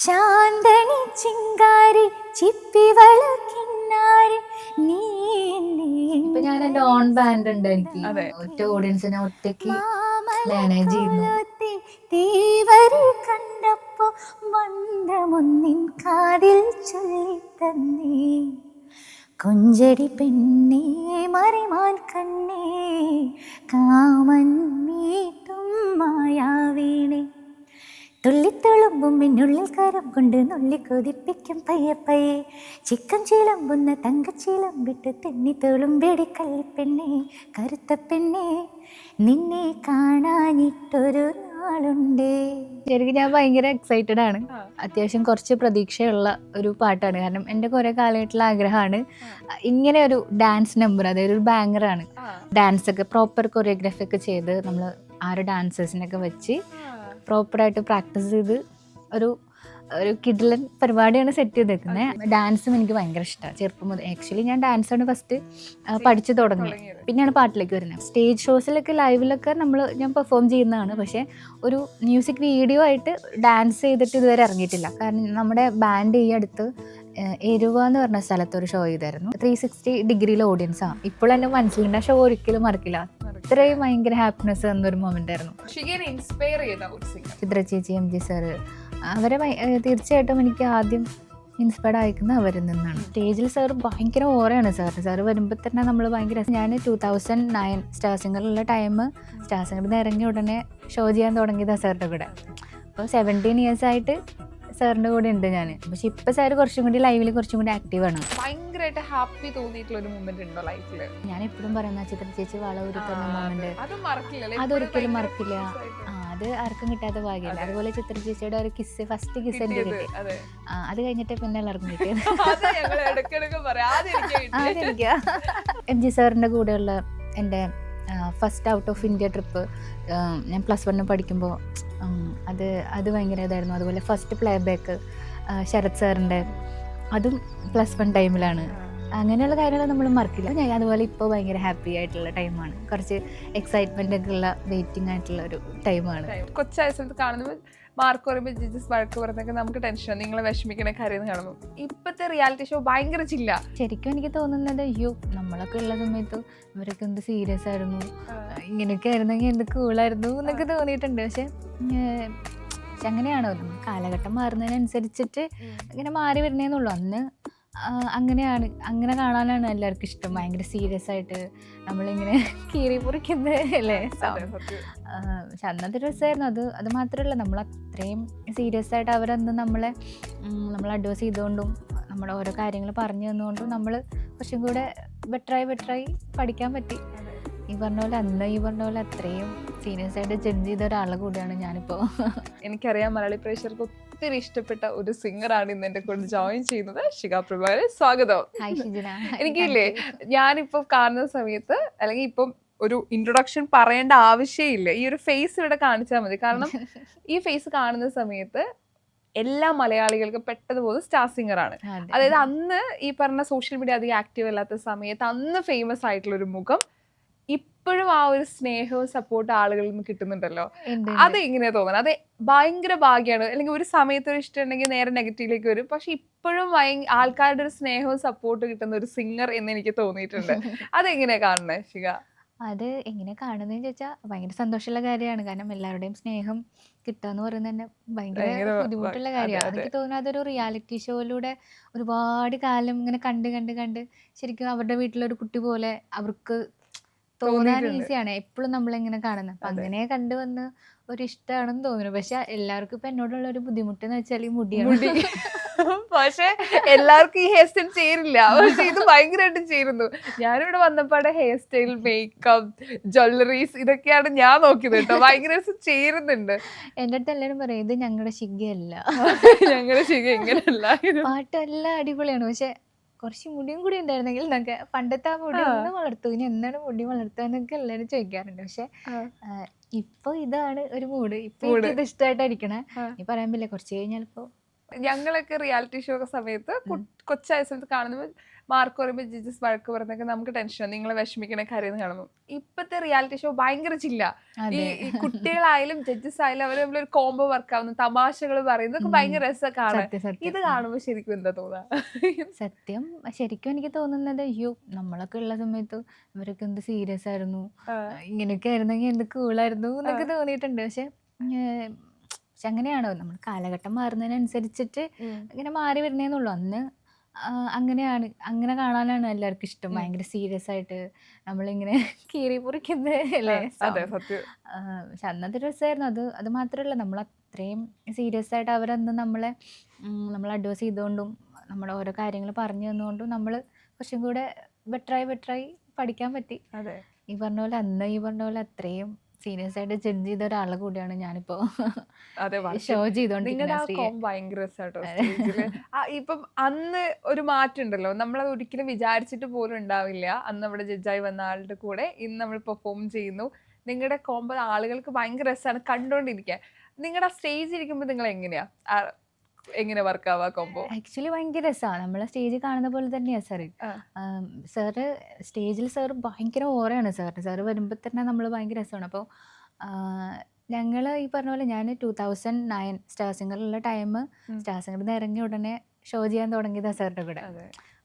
ചാന്ദനി ചിങ്കാരി ചിപ്പിവള കിന്നാരി നീ ഇപ്പൊ ഞാൻ എന്റെ ഓൺ ബാൻഡ് ഉണ്ട് എനിക്ക്. ഒറ്റ ഓഡിയൻസിനെ ഒറ്റയ്ക്ക് മാനേജ് ചെയ്യുന്നു. തീവരി കണ്ടപ്പോ മന്ദമൊന്നിൻ കാതിൽ ചൊല്ലിത്തന്നേ കൊഞ്ചടി പെണ്ണേ മറിമാൻ കണ്ണേ കാമൻ മീട്ടും മായാവീണേ തുള്ളിത്തുളുമ്പും എന്നുള്ളിൽ കരം കൊണ്ട് നുള്ളി കൊതിപ്പിക്കും പയ്യെ പയ്യെ ചിക്കൻ ചിലമ്പുന്ന തങ്കച്ചിലമ്പിട്ട് തെന്നി തുളുമ്പിടി കള്ളിപ്പെണ്ണേ കറുത്ത പെണ്ണേ നിന്നെ കാണാനിട്ടൊരു നാളുണ്ട്. ശരിക്കും ഞാൻ ഭയങ്കര എക്സൈറ്റഡ് ആണ്. അത്യാവശ്യം കുറച്ച് പ്രതീക്ഷയുള്ള ഒരു പാട്ടാണ്. കാരണം എൻ്റെ കുറേ കാലമായിട്ടുള്ള ആഗ്രഹമാണ് ഇങ്ങനെ ഒരു ഡാൻസ് നമ്പർ, അതായത് ഒരു ബാങ്കറാണ്. ഡാൻസൊക്കെ പ്രോപ്പർ കൊറിയോഗ്രാഫി ഒക്കെ ചെയ്ത് നമ്മൾ ആ ഒരു ഡാൻസേഴ്സിനൊക്കെ വെച്ച് പ്രോപ്പറായിട്ട് പ്രാക്ടീസ് ചെയ്ത് ഒരു കിഡിലൻ പരിപാടിയാണ് സെറ്റ് ചെയ്തേക്കുന്നത്. ഡാൻസും എനിക്ക് ഭയങ്കര ഇഷ്ടമാണ് ചെറുപ്പം മുതൽ. ആക്ച്വലി ഞാൻ ഡാൻസാണ് ഫസ്റ്റ് പഠിച്ചു തുടങ്ങിയത്, പിന്നെയാണ് പാട്ടിലേക്ക് വരുന്നത്. സ്റ്റേജ് ഷോസിലൊക്കെ ലൈവിലൊക്കെ ഞാൻ പെർഫോം ചെയ്യുന്നതാണ്. പക്ഷേ ഒരു മ്യൂസിക് വീഡിയോ ആയിട്ട് ഡാൻസ് ചെയ്തിട്ട് ഇതുവരെ ഇറങ്ങിയിട്ടില്ല. കാരണം നമ്മുടെ ബാൻഡ് ഈ അടുത്ത് എരുവ എന്ന് പറഞ്ഞ സ്ഥലത്ത് ഒരു ഷോ ചെയ്തായിരുന്നു. 360 ഡിഗ്രിയിലെ ഓഡിയൻസാണ്. ഇപ്പോൾ എൻ്റെ മനസ്സിലുണ്ട് ആ ഷോ ഒരിക്കലും മറക്കില്ല. അത്രയും ഭയങ്കര ഹാപ്പിനെസ് തന്നൊരു മൊമെന്റ് ആയിരുന്നു. ചിത്ര ചേച്ചി, MG സാറ്, അവരെ തീർച്ചയായിട്ടും എനിക്ക് ആദ്യം ഇൻസ്പയർഡ് ആയിരിക്കുന്നത് അവരിൽ നിന്നാണ്. സ്റ്റേജിൽ സാർ ഭയങ്കര ഓറയാണ്. സാറ് വരുമ്പോൾ തന്നെ നമ്മൾ ഭയങ്കര, ഞാൻ 2009 സ്റ്റാർ സിംഗറിലുള്ള ടൈം സ്റ്റാർ സിംഗറിൽ നിന്ന് ഇറങ്ങി ഉടനെ ഷോ ചെയ്യാൻ തുടങ്ങിയതാണ് സാറിൻ്റെ കൂടെ. അപ്പോൾ 17 years ആയിട്ട് സാറിൻ്റെ കൂടെ ഉണ്ട് ഞാൻ. പക്ഷെ ഇപ്പൊ സാർ കുറച്ചും കൂടി ലൈവിൽ കുറച്ചും കൂടി ആക്റ്റീവാണ്. ഭയങ്കരമായിട്ട് ഹാപ്പി തോന്നിയിട്ടുള്ള ഒരു മൊമെന്റ് ഉണ്ടോ ലൈഫിൽ? ഞാൻ എപ്പോഴും പറയുന്ന ചിത്ര ചേച്ചി വള ഒരുക്കുന്ന മൊമെന്റ് അതൊരിക്കലും മറക്കില്ല. അത് ആർക്കും കിട്ടാത്ത ഭാഗ്യല്ല. അതുപോലെ ചിത്ര ചേച്ചിയുടെ ഒരു കിസ്, ഫസ്റ്റ് കിസ് എനിക്ക് കിട്ടി. അത് കഴിഞ്ഞിട്ട് പിന്നെ എല്ലാവർക്കും കിട്ടിയത്. അതെനിക്ക് MG സാറിന്റെ കൂടെയുള്ള എൻ്റെ first out of India trip ഞാൻ +1 പഠിക്കുമ്പോൾ അത് ഭയങ്കര ഇതായിരുന്നു. അതുപോലെ ഫസ്റ്റ് പ്ലേ ബാക്ക് ശരത് സാറിൻ്റെ, അതും +1 ടൈമിലാണ്. അങ്ങനെയുള്ള കാര്യങ്ങൾ നമ്മൾ മറക്കില്ല. ഞാൻ അതുപോലെ ഇപ്പോൾ ഭയങ്കര ഹാപ്പി ആയിട്ടുള്ള ടൈമാണ്. കുറച്ച് എക്സൈറ്റ്മെൻ്റ് ഒക്കെ ഉള്ള വെയിറ്റിംഗ് ആയിട്ടുള്ള ഒരു ടൈമാണ്. കൊച്ചായ സ്ഥലത്ത് കാണുമ്പോൾ മാർക്ക് പറയുമ്പോൾ ജിജസ് വഴക്ക് പറഞ്ഞൊക്കെ നമുക്ക് ടെൻഷൻ, നിങ്ങളെ വിഷമിക്കണ കാര്യം കാണുമ്പോൾ. ഇപ്പോഴത്തെ റിയാലിറ്റി ഷോ ഭയങ്കര ചില്ല. ശരിക്കും എനിക്ക് തോന്നുന്നത് അയ്യോ നമ്മളൊക്കെ ഉള്ള സമയത്ത് ഇവരൊക്കെ എന്ത് സീരിയസ് ആയിരുന്നു, ഇങ്ങനെയൊക്കെ ആയിരുന്നെങ്കിൽ എന്ത് കൂളായിരുന്നു എന്നൊക്കെ തോന്നിയിട്ടുണ്ട്. പക്ഷെ അങ്ങനെയാണോ കാലഘട്ടം മാറുന്നതിനനുസരിച്ചിട്ട് ഇങ്ങനെ മാറി വരുന്നേന്നുള്ളൂ. അന്ന് അങ്ങനെയാണ്, അങ്ങനെ കാണാനാണ് എല്ലാവർക്കും ഇഷ്ടം. ഭയങ്കര സീരിയസ് ആയിട്ട് നമ്മളിങ്ങനെ കീറി മുറിക്കുന്നത് അല്ലേ. പക്ഷെ അന്നത്തെ രസമായിരുന്നു. അത് മാത്രമല്ല, നമ്മൾ അത്രയും സീരിയസ് ആയിട്ട് അവരന്ന് നമ്മൾ അഡ്വൈസ് ചെയ്തുകൊണ്ടും നമ്മുടെ ഓരോ കാര്യങ്ങൾ പറഞ്ഞു തന്നുകൊണ്ടും നമ്മൾ കുറച്ചും കൂടെ ബെറ്ററായി പഠിക്കാൻ പറ്റി. ഈ പറഞ്ഞ പോലെ അത്രയും സീരിയസ് ആയിട്ട് ജഡ്ജ് ചെയ്ത ഒരാളെ കൂടെയാണ് ഞാനിപ്പോൾ. എനിക്കറിയാം മലയാളി പ്രേക്ഷകർക്ക് ഒത്തിരി ഇഷ്ടപ്പെട്ട ഒരു സിംഗറാണ് ഇന്ന് എൻ്റെ കൂടെ ജോയിൻ ചെയ്യുന്നത്. ശിഖ പ്രഭാകരൻ, സ്വാഗതം. എനിക്കില്ലേ, ഞാനിപ്പോൾ കാണുന്ന സമയത്ത് അല്ലെങ്കിൽ ഇപ്പം ഒരു ഇൻട്രൊഡക്ഷൻ പറയേണ്ട ആവശ്യമില്ല, ഈ ഒരു ഫേസ് ഇവിടെ കാണിച്ചാൽ മതി. കാരണം ഈ ഫേസ് കാണുന്ന സമയത്ത് എല്ലാ മലയാളികൾക്കും പെട്ടെന്ന് പോകുന്നത് സ്റ്റാർ സിംഗറാണ്. അതായത് അന്ന് ഈ പറഞ്ഞ സോഷ്യൽ മീഡിയ അധികം ആക്റ്റീവ് അല്ലാത്ത സമയത്ത് അന്ന് ഫേമസ് ആയിട്ടുള്ളൊരു മുഖം ഇപ്പോഴും ആ ഒരു സ്നേഹവും സപ്പോർട്ടും ആളുകളിൽ നിന്ന് കിട്ടുന്നുണ്ടല്ലോ. അത് എങ്ങനെയാ തോന്നുന്നത്? അത് ഭയങ്കര ഭാഗ്യമാണ്. അല്ലെങ്കിൽ ഒരു സമയത്ത് ഒരു ഇഷ്ടം ഉണ്ടെങ്കിൽ നേരെ നെഗറ്റീവിലേക്ക് വരും. പക്ഷെ ഇപ്പോഴും ആൾക്കാരുടെ ഒരു സ്നേഹവും സപ്പോർട്ടും കിട്ടുന്ന ഒരു സിംഗർ എന്ന് എനിക്ക് തോന്നിയിട്ടുണ്ട്. അതെങ്ങനെയാ കാണുന്നത് ശിഖ? അത് എങ്ങനെ കാണുന്നതെന്ന് ചോദിച്ചാൽ ഭയങ്കര സന്തോഷമുള്ള കാര്യമാണ്. കാരണം എല്ലാവരുടെയും സ്നേഹം കിട്ടുക എന്ന് പറയുന്നത് തന്നെ ഭയങ്കര ബുദ്ധിമുട്ടുള്ള കാര്യമാണ്. എനിക്ക് തോന്നുന്നു അതൊരു റിയാലിറ്റി ഷോയിലൂടെ ഒരുപാട് കാലം ഇങ്ങനെ കണ്ട് ശരിക്കും അവരുടെ വീട്ടിലൊരു കുട്ടി പോലെ അവർക്ക് തോന്നാൻ ഈസിയാണ് എപ്പോഴും നമ്മളിങ്ങനെ കാണുന്നത്. അപ്പം അങ്ങനെ കണ്ടുവന്ന് ഒരു ഇഷ്ടമാണെന്ന് തോന്നുന്നു. പക്ഷെ എല്ലാവർക്കും ഇപ്പം എന്നോടുള്ള ഒരു ബുദ്ധിമുട്ട് എന്ന് വെച്ചാൽ ഈ മുടിയാണ്. പക്ഷെ എല്ലാവർക്കും ഈ ഹെയർ സ്റ്റൈൽ ചേരില്ല. പക്ഷെ ഇത് ഭയങ്കരമായിട്ടും ചേരുന്നു. ഞാനിവിടെ വന്നപ്പോടെ ഹെയർ സ്റ്റൈൽ, മേക്കപ്പ്, ജ്വല്ലറീസ് ഇതൊക്കെയാണ് ഞാൻ നോക്കിയത് കേട്ടോ. ഭയങ്കര ചേരുന്നുണ്ട്. എൻ്റെ അടുത്ത് എല്ലാവരും പറയും ഇത് ഞങ്ങളുടെ ശിഖയല്ല, ഞങ്ങളുടെ ശിഖ ഇങ്ങനെയല്ല. പാട്ടെല്ലാം അടിപൊളിയാണ്. പക്ഷെ കുറച്ച് മുടിയും കൂടി ഉണ്ടായിരുന്നെങ്കിൽ എന്നൊക്കെ. പണ്ടത്തെ ആ മുടി ഒന്ന് വളർത്തു, ഇനി എന്താണ് മുടി വളർത്തുക എന്നൊക്കെ എല്ലാവരും ചോദിക്കാറുണ്ട്. പക്ഷെ ഇപ്പൊ ഇതാണ് ഒരു മൂഡ്. ഇപ്പൊ ഇത് ഇഷ്ടമായിട്ടായിരിക്കണേ. ഈ പറയാൻ പറ്റില്ല, കുറച്ച് കഴിഞ്ഞാൽ ഇപ്പൊ ഞങ്ങളൊക്കെ റിയാലിറ്റി ഷോ ഒക്കെ സമയത്ത് കൊച്ചായ സമയത്ത് കാണുമ്പോൾ മാർക്ക് പറയുമ്പോൾ ജഡ്ജസ് വഴക്ക് പറഞ്ഞൊക്കെ നമുക്ക് ടെൻഷൻ, നിങ്ങളെ വിഷമിക്കണ കാര്യം കാണുമ്പോൾ. ഇപ്പത്തെ റിയാലിറ്റി ഷോ ഭയങ്കര ചില്ല. ഈ കുട്ടികളായാലും ജഡ്ജസ് ആയാലും അവർ തമ്മിൽ ഒരു കോംബോ വർക്ക് ആവുന്നു, തമാശകൾ പറയുന്നതൊക്കെ ഭയങ്കര രസമൊക്കെ കാണാൻ. ഇത് കാണുമ്പോൾ ശരിക്കും എന്താ തോന്നാ? സത്യം ശരിക്കും എനിക്ക് തോന്നുന്നത്, അയ്യോ നമ്മളൊക്കെ ഉള്ള സമയത്ത് ഇവരൊക്കെ എന്ത് സീരിയസ് ആയിരുന്നു, ഇങ്ങനെയൊക്കെ ആയിരുന്നെങ്കിൽ എന്ത് കൂളായിരുന്നു എന്നൊക്കെ തോന്നിയിട്ടുണ്ട്. പക്ഷെ അങ്ങനെയാണോ, നമ്മൾ കാലഘട്ടം മാറുന്നതിനനുസരിച്ചിട്ട് ഇങ്ങനെ മാറി വരുന്നേന്നുള്ളൂ. അന്ന് അങ്ങനെയാണ്, അങ്ങനെ കാണാനാണ് എല്ലാവർക്കും ഇഷ്ടം. ഭയങ്കര സീരിയസ് ആയിട്ട് നമ്മളിങ്ങനെ കീറി മുറിക്കുന്നത് അല്ലേ. പക്ഷെ അന്നത്തെ രസമായിരുന്നു അത്. അത് മാത്രമല്ല, നമ്മൾ അത്രയും സീരിയസ് ആയിട്ട് അവരന്ന് നമ്മൾ അഡ്വൈസ് ചെയ്തുകൊണ്ടും നമ്മുടെ ഓരോ കാര്യങ്ങൾ പറഞ്ഞു തന്നുകൊണ്ടും നമ്മൾ കുറച്ചും കൂടെ ബെറ്ററായി പഠിക്കാൻ പറ്റി. ഈ പറഞ്ഞ പോലെ അത്രയും സീരിയസ് ആയിട്ട് ജഡ്ജ് ചെയ്ത ഒരാളെ കൂടിയാണ് ഞാനിപ്പോ ഷോ ചെയ്തോണ്ടിരിക്കുന്നത്. ഇപ്പം അന്ന് ഒരു മാറ്റം ഉണ്ടല്ലോ, നമ്മളത് ഒരിക്കലും വിചാരിച്ചിട്ട് പോലും ഉണ്ടാവില്ല. അന്ന് നമ്മുടെ ജഡ്ജായി വന്ന ആളുടെ കൂടെ ഇന്ന് നമ്മൾ പെർഫോം ചെയ്യുന്നു. നിങ്ങളുടെ കോംബോ ആളുകൾക്ക് ഭയങ്കര രസമാണ് കണ്ടോണ്ടിരിക്കാൻ. നിങ്ങളുടെ സ്റ്റേജ് ഇരിക്കുമ്പോൾ നിങ്ങൾ എങ്ങനെ വർക്ക് ആവാ കോംബോ? ആക്ച്വലി ഭയങ്കര രസമാണ്. നമ്മളെ സ്റ്റേജിൽ കാണുന്ന പോലെ തന്നെയാണ് സാറ്. സാറ് സ്റ്റേജിൽ സാറ് ഭയങ്കര ഓറയാണ്. സാറ് വരുമ്പോൾ തന്നെ നമ്മൾ ഭയങ്കര രസമാണ്. അപ്പോൾ ഞങ്ങൾ ഈ പറഞ്ഞ പോലെ ഞാൻ 2009 സ്റ്റാർ സിംഗറിലുള്ള ടൈം സ്റ്റാർ സിംഗറിൽ നിന്ന് ഇറങ്ങിയ ഉടനെ ഷോ ചെയ്യാൻ തുടങ്ങിയതാണ് സാറിൻ്റെ കൂടെ.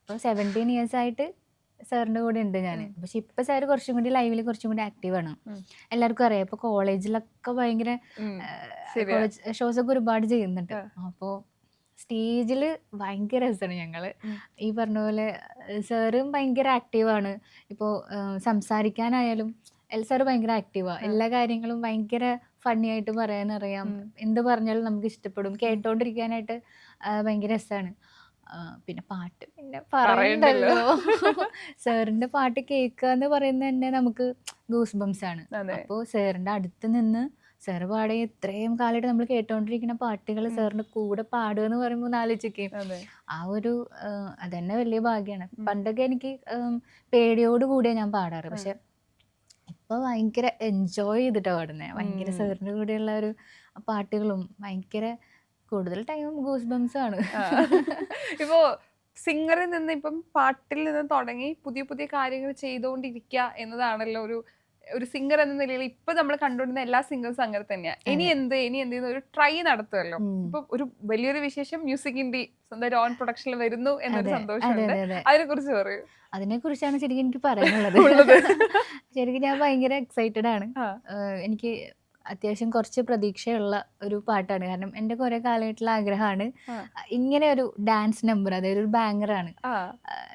അപ്പോൾ 17 years ആയിട്ട് സാറിൻ്റെ കൂടെ ഉണ്ട് ഞാൻ. പക്ഷെ ഇപ്പം സാറ് കുറച്ചും കൂടി ലൈവിൽ കുറച്ചും കൂടി ആക്റ്റീവാണ്. എല്ലാവർക്കും അറിയാം. ഇപ്പോൾ കോളേജിലൊക്കെ ഭയങ്കര കോളേജ് ഷോസൊക്കെ ഒരുപാട് ചെയ്യുന്നുണ്ട്. അപ്പോൾ സ്റ്റേജിൽ ഭയങ്കര രസമാണ് ഞങ്ങൾ. ഈ പറഞ്ഞ പോലെ സാറും ഭയങ്കര ആക്റ്റീവാണ്. ഇപ്പോൾ സംസാരിക്കാനായാലും സാറ് ഭയങ്കര ആക്റ്റീവാണ്. എല്ലാ കാര്യങ്ങളും ഭയങ്കര ഫണ്ണി ആയിട്ട് പറയാനറിയാം. എന്ത് പറഞ്ഞാലും നമുക്ക് ഇഷ്ടപ്പെടും. കേട്ടോണ്ടിരിക്കാനായിട്ട് ഭയങ്കര രസമാണ്. പിന്നെ പാട്ട് പിന്നെ പറയണ്ടല്ലോ. സാറിൻ്റെ പാട്ട് കേൾക്കുക എന്ന് പറയുന്നത് തന്നെ നമുക്ക് ഗൂസ് ബംസ് ആണ്. അപ്പോൾ സാറിൻ്റെ അടുത്ത് നിന്ന് സാറ് പാടിയ ഇത്രയും കാലമായിട്ട് നമ്മൾ കേട്ടോണ്ടിരിക്കുന്ന പാട്ടുകൾ സാറിന്റെ കൂടെ പാടുക എന്ന് പറയുമ്പോൾ ആലോചിക്കും. ആ ഒരു അതന്നെ വലിയ ഭാഗ്യമാണ്. പണ്ടൊക്കെ എനിക്ക് പേടിയോട് കൂടിയാണ് ഞാൻ പാടാറ്. പക്ഷെ ഇപ്പൊ ഭയങ്കര എൻജോയ് ചെയ്തിട്ടാണ് പാടുന്നത്. ഭയങ്കര സാറിന്റെ കൂടെയുള്ള ഒരു പാട്ടുകളും ഭയങ്കര കൂടുതൽ ടൈം ഗൂസ് ബംസ് ആണ്. ഇപ്പോ സിംഗറിൽ നിന്ന് ഇപ്പം പാട്ടിൽ നിന്ന് തുടങ്ങി പുതിയ പുതിയ കാര്യങ്ങൾ ചെയ്തുകൊണ്ടിരിക്കുക എന്നതാണല്ലോ ഒരു സിംഗർ എന്ന നിലയിൽ ഇപ്പൊ നമ്മൾ കണ്ടുകൊണ്ടിരുന്ന എല്ലാ സിംഗേഴ്സും അങ്ങനെ തന്നെയാണ്. ഇനി എന്ത് ഒരു ട്രൈ നടത്തുമല്ലോ. ഇപ്പൊ ഒരു വലിയൊരു വിശേഷം മ്യൂസിക് ഇന്ത്യ സ്വന്തം ഓൺ പ്രൊഡക്ഷനിൽ വരുന്നു എന്നൊരു സന്തോഷമുണ്ട്. അതിനെ കുറിച്ച് പറയൂ. അതിനെ കുറിച്ചാണ് ശരിക്കും എനിക്ക് പറയാനുള്ളത്. ശരിക്കും ഞാൻ ഭയങ്കര എക്സൈറ്റഡ് ആണ്. എനിക്ക് അത്യാവശ്യം കുറച്ച് പ്രതീക്ഷയുള്ള ഒരു പാട്ടാണ്. കാരണം എൻ്റെ കുറെ കാലമായിട്ടുള്ള ആഗ്രഹമാണ് ഇങ്ങനെ ഒരു ഡാൻസ് നമ്പർ, അതായത് ഒരു ബാങ്കറാണ്.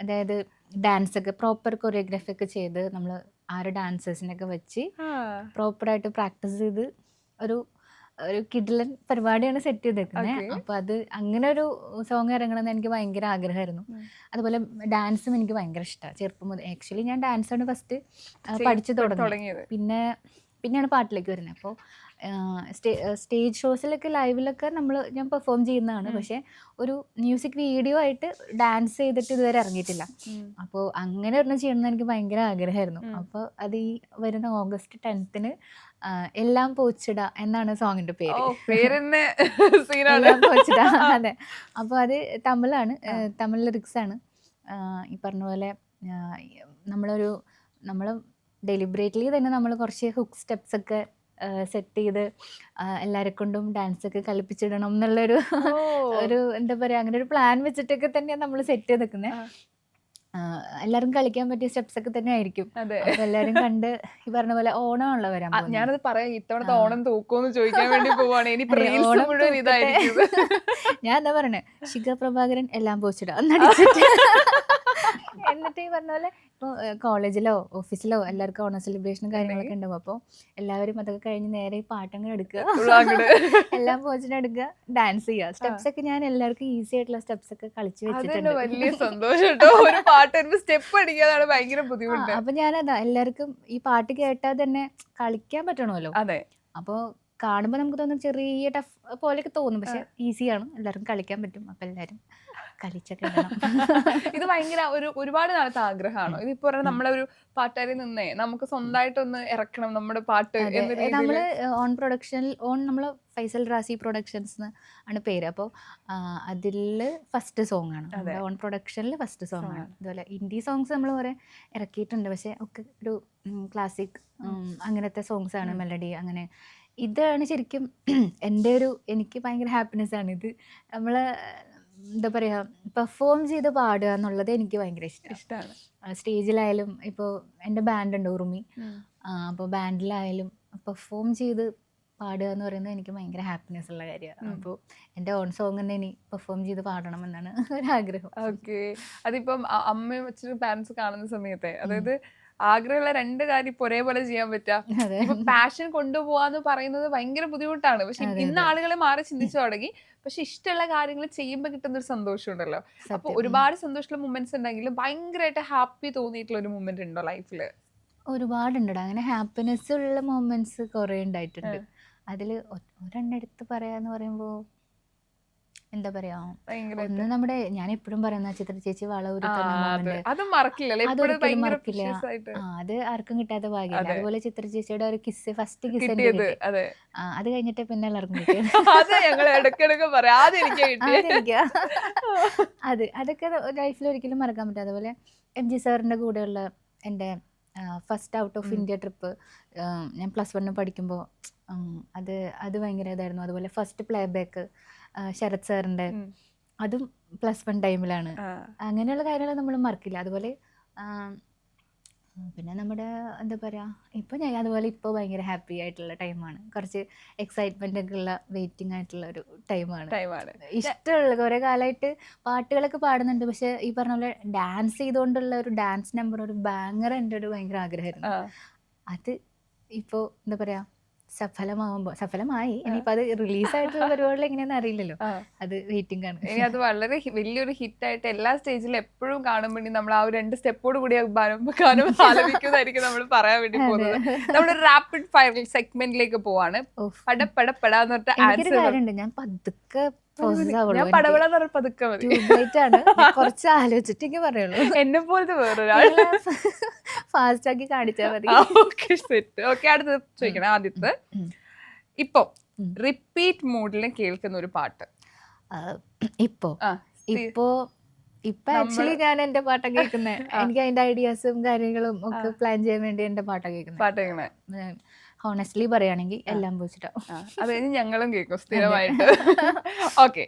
അതായത് ഡാൻസ് ഒക്കെ പ്രോപ്പർ കൊറിയോഗ്രാഫി ഒക്കെ ചെയ്ത് നമ്മൾ 6 ഡാൻസേഴ്സിനൊക്കെ വെച്ച് പ്രോപ്പറായിട്ട് പ്രാക്ടീസ് ചെയ്ത് ഒരു കിഡിലൻ പരിപാടിയാണ് സെറ്റ് ചെയ്തേക്കുന്നത്. അപ്പോൾ അത് അങ്ങനെ ഒരു സോങ് ഇറങ്ങണമെന്ന് എനിക്ക് ഭയങ്കര ആഗ്രഹമായിരുന്നു. അതുപോലെ ഡാൻസും എനിക്ക് ഭയങ്കര ഇഷ്ടമാണ് ചെറുപ്പം മുതൽ. ആക്ച്വലി ഞാൻ ഡാൻസാണ് ഫസ്റ്റ് പഠിച്ചു തുടങ്ങിയത്. പിന്നെയാണ് പാട്ടിലേക്ക് വരുന്നത്. അപ്പോൾ സ്റ്റേജ് ഷോസിലൊക്കെ ലൈവിലൊക്കെ ഞാൻ പെർഫോം ചെയ്യുന്നതാണ്. പക്ഷെ ഒരു മ്യൂസിക് വീഡിയോ ആയിട്ട് ഡാൻസ് ചെയ്തിട്ട് ഇതുവരെ ഇറങ്ങിയിട്ടില്ല. അപ്പോൾ അങ്ങനെ ഒരെണ്ണം ചെയ്യണമെന്ന് എനിക്ക് ഭയങ്കര ആഗ്രഹമായിരുന്നു. അപ്പോൾ അത് ഈ വരുന്ന August 10th എല്ലാം പോച്ചിട എന്നാണ് സോങ്ങിന്റെ പേര്. പോച്ചിട. അതെ. അപ്പോൾ അത് തമിഴ് ലിറിക്സ് ആണ്. ഈ പറഞ്ഞ പോലെ നമ്മൾ ഡെലിബറേറ്റ്ലി തന്നെ നമ്മൾ കുറച്ച് ഹുക്ക് സ്റ്റെപ്സ് ഒക്കെ സെറ്റ് ചെയ്ത് എല്ലാവരെ കൊണ്ടും ഡാൻസ് ഒക്കെ കളിപ്പിച്ചിടണം എന്നുള്ളൊരു എന്താ പറയുക, അങ്ങനെ ഒരു പ്ലാൻ വെച്ചിട്ടൊക്കെ തന്നെയാണ് നമ്മൾ സെറ്റ് ചെയ്ത് നിൽക്കുന്നത്. എല്ലാവരും കളിക്കാൻ പറ്റിയ സ്റ്റെപ്സ് ഒക്കെ തന്നെ ആയിരിക്കും. എല്ലാവരും കണ്ട് ഈ പറഞ്ഞ പോലെ ഓണമുള്ള വരാൻ. ഞാനത് പറയാം, ഇത്തവണത്തെ ഓണം തൂക്കുമെന്ന് ചോദിക്കാൻ വേണ്ടി പോവാണ്. ഞാൻ എന്താ പറയണേ, ശിഖ പ്രഭാകരൻ എല്ലാം പോച്ചിടാ എന്നിട്ട് ഈ പറഞ്ഞ പോലെ ഇപ്പോൾ കോളേജിലോ ഓഫീസിലോ എല്ലാവർക്കും ഓണം സെലിബ്രേഷനും കാര്യങ്ങളൊക്കെ ഉണ്ടാവും. അപ്പോൾ എല്ലാവരും അതൊക്കെ കഴിഞ്ഞ് നേരെ ഈ പാട്ടങ്ങൾ എടുക്കുക, എല്ലാം പോച്ചിട്ടെടുക്കുക, ഡാൻസ് ചെയ്യുക. സ്റ്റെപ്സ് ഒക്കെ ഞാൻ എല്ലാവർക്കും ഈസി ആയിട്ടുള്ള സ്റ്റെപ്സ് ഒക്കെ കളിച്ച് വെച്ചിട്ടുണ്ട്. വലിയ സന്തോഷം. ഒരു പാട്ട് സ്റ്റെപ്പ് അടിക്കാനാണ് ഭയങ്കര ബുദ്ധിമുട്ട്. അപ്പൊ ഞാനതാ എല്ലാവർക്കും ഈ പാട്ട് കേട്ടാൽ തന്നെ കളിക്കാൻ പറ്റണമല്ലോ. അതെ. അപ്പോൾ കാണുമ്പോൾ നമുക്ക് തോന്നും ചെറിയ ടഫ് പോലെയൊക്കെ തോന്നും, പക്ഷെ ഈസിയാണ്, എല്ലാവർക്കും കളിക്കാൻ പറ്റും. അപ്പം എല്ലാവരും കളിച്ചൊക്കെ ഇടണം. ഇത് ഭയങ്കര ഒരുപാട് നാളത്തെ ആഗ്രഹമാണോ? ഇതിപ്പോ നമ്മളെ ഒരു പാട്ടുകാരിൽ നിന്നേ നമുക്ക് സ്വന്തമായിട്ടൊന്ന് ഇറക്കണം നമ്മുടെ പാട്ട് എന്ന രീതിയിൽ നമ്മൾ ഓൺ പ്രൊഡക്ഷനിൽ നമ്മൾ ഫൈസൽ റാസി പ്രൊഡക്ഷൻസ് ആണ് പേര്. അപ്പോൾ അതിൽ ഫസ്റ്റ് സോങ് ആണ്, നമ്മുടെ ഓൺ പ്രൊഡക്ഷനിൽ ഫസ്റ്റ് സോങ് ആണ്. അതുപോലെ ഹിന്ദി സോങ്സ് നമ്മൾ കുറേ ഇറക്കിയിട്ടുണ്ട്, പക്ഷേ ഒക്കെ ഒരു ക്ലാസിക് അങ്ങനത്തെ സോങ്സ് ആണ്, മെലഡി അങ്ങനെ. ഇതാണ് ശരിക്കും എൻ്റെ എനിക്ക് ഭയങ്കര ഹാപ്പിനെസ് ആണ്. ഇത് നമ്മൾ എന്താ പറയുക, പെർഫോം ചെയ്ത് പാടുക എന്നുള്ളത് എനിക്ക് ഭയങ്കര ഇഷ്ടമാണ്. സ്റ്റേജിലായാലും ഇപ്പോൾ എൻ്റെ ബാൻഡുണ്ട് ഉറുമി, അപ്പോൾ ബാൻഡിലായാലും പെർഫോം ചെയ്ത് പാടുക എന്ന് പറയുന്നത് എനിക്ക് ഭയങ്കര ഹാപ്പിനെസ് ഉള്ള കാര്യമാണ്. അപ്പോൾ എൻ്റെ ഓൺ സോങ് തന്നെ ഇനി പെർഫോം ചെയ്ത് പാടണം എന്നാണ് ഒരാഗ്രഹം. ഓക്കെ, അതിപ്പം അമ്മയും അച്ഛനും പാരൻസ് കാണുന്ന സമയത്തെ, അതായത് ആഗ്രഹമുള്ള രണ്ട് കാര്യം ഇപ്പൊ ഒരേപോലെ ചെയ്യാൻ പറ്റാം. ഇപ്പൊ പാഷൻ കൊണ്ടുപോവാന്ന് പറയുന്നത് ഭയങ്കര ബുദ്ധിമുട്ടാണ്. പക്ഷെ ഇന്ന് ആളുകളെ മാറി ചിന്തിച്ചു തുടങ്ങി. പക്ഷെ ഇഷ്ടമുള്ള കാര്യങ്ങൾ ചെയ്യുമ്പോൾ കിട്ടുന്ന ഒരു സന്തോഷം ഉണ്ടല്ലോ. അപ്പൊ ഒരുപാട് സന്തോഷമുള്ള മൊമെന്റ്സ് ഉണ്ടെങ്കിലും ഭയങ്കരമായിട്ട് ഹാപ്പി തോന്നിയിട്ടുള്ള ഒരു മൊമെന്റ് ഉണ്ടോ ലൈഫില്? ഒരുപാടുണ്ട് അങ്ങനെ ഹാപ്പിനെസ് ഉള്ള മൊമെന്റ്സ് കുറെ ഉണ്ടായിട്ടുണ്ട്. അതിൽ ഒരെണ്ണം എടുത്ത് പറയാന്ന് പറയുമ്പോൾ എന്താ പറയാ, ഒന്ന് നമ്മുടെ ഞാൻ എപ്പോഴും പറയുന്ന ചിത്ര ചേച്ചി വള അത് മറക്കില്ല. അത് ആർക്കും കിട്ടാത്ത ഭാഗ്യമില്ല. അതുപോലെ ചിത്ര ചേച്ചിയുടെ ഒരു കിസ്, ഫസ്റ്റ് കിസ് അത് കഴിഞ്ഞിട്ട് പിന്നെ എല്ലാവർക്കും അതൊക്കെ ലൈഫിൽ ഒരിക്കലും മറക്കാൻ പറ്റും. അതുപോലെ MG സാറിന്റെ കൂടെയുള്ള എൻ്റെ first out of India trip ഞാൻ +1 പഠിക്കുമ്പോൾ അത് ഭയങ്കര ഇതായിരുന്നു. അതുപോലെ ഫസ്റ്റ് പ്ലേ ബാക്ക് ശരത് സാറിൻ്റെ, അതും +1 ടൈമിലാണ്. അങ്ങനെയുള്ള കാര്യങ്ങൾ നമ്മൾ മറക്കില്ല. അതുപോലെ പിന്നെ നമ്മുടെ എന്താ പറയുക, ഇപ്പോൾ ഞാൻ അതുപോലെ ഇപ്പോൾ ഭയങ്കര ഹാപ്പി ആയിട്ടുള്ള ടൈമാണ്. കുറച്ച് എക്സൈറ്റ്മെൻ്റ് ഒക്കെ ഉള്ള വെയിറ്റിംഗ് ആയിട്ടുള്ള ഒരു ടൈമാണ്. ഇഷ്ടമുള്ള കുറേ കാലമായിട്ട് പാട്ടുകളൊക്കെ പാടുന്നുണ്ട്, പക്ഷെ ഈ പറഞ്ഞ പോലെ ഡാൻസ് ചെയ്തുകൊണ്ടുള്ള ഒരു ഡാൻസ് നമ്പർ, ഒരു ബാങ്ങർ എൻ്റെ ഒരു ഭയങ്കര ആഗ്രഹമായിരുന്നു. അത് ഇപ്പോൾ എന്താ പറയുക സഫലമായി. ഇനിയിപ്പോൾ അത് റിലീസായിട്ടുള്ള പരിപാടികൾ എങ്ങനെയാണെന്ന് അറിയില്ലല്ലോ, അത് വെയിറ്റിംഗ് ആണ്. ഇനി അത് വളരെ വലിയൊരു ഹിറ്റായിട്ട് എല്ലാ സ്റ്റേജിലും എപ്പോഴും കാണുമ്പോൾ നമ്മൾ ആ ഒരു 2 സ്റ്റെപ്പോട് കൂടി ആലപിക്കുന്നതായിരിക്കും നമ്മൾ പറയാൻ വേണ്ടി പോകുന്നത്. നമ്മളൊരു റാപ്പിഡ് ഫയർ സെഗ്മെന്റിലേക്ക് പോവാണ്. പടപെടാന്ന് പറഞ്ഞിട്ട് ഞാൻ പതുക്കെ പതുക്കെ മതി, കുറച്ച് ആലോചിച്ചിട്ടേ പറയുള്ളൂ. എന്നെ പോലത്തെ വേറൊരാൾ ഫാസ്റ്റ് ആക്കി കാണിച്ചാൽ മതി. ഓക്കെ, അടുത്ത് ചോദിക്കണം. ആദ്യത്തെ ഇപ്പൊ റിപ്പീറ്റ് മൂഡിൽ കേൾക്കുന്ന ഒരു പാട്ട്. ഇപ്പൊ ആക്ച്വലി ഞാൻ എന്റെ പാട്ടൊക്കെ കേൾക്കുന്നത്, എനിക്ക് അതിന്റെ ഐഡിയാസും കാര്യങ്ങളും ഒക്കെ പ്ലാൻ ചെയ്യാൻ വേണ്ടി എന്റെ പാട്ടൊക്കെ കേൾക്കുന്നത്. ഹോണസ്റ്റ്ലി പറയുകയാണെങ്കിൽ എല്ലാം പോയിട്ടാവും. അത് കഴിഞ്ഞ് ഞങ്ങളും കേൾക്കും സ്ഥിരമായിട്ട്. ഓക്കെ,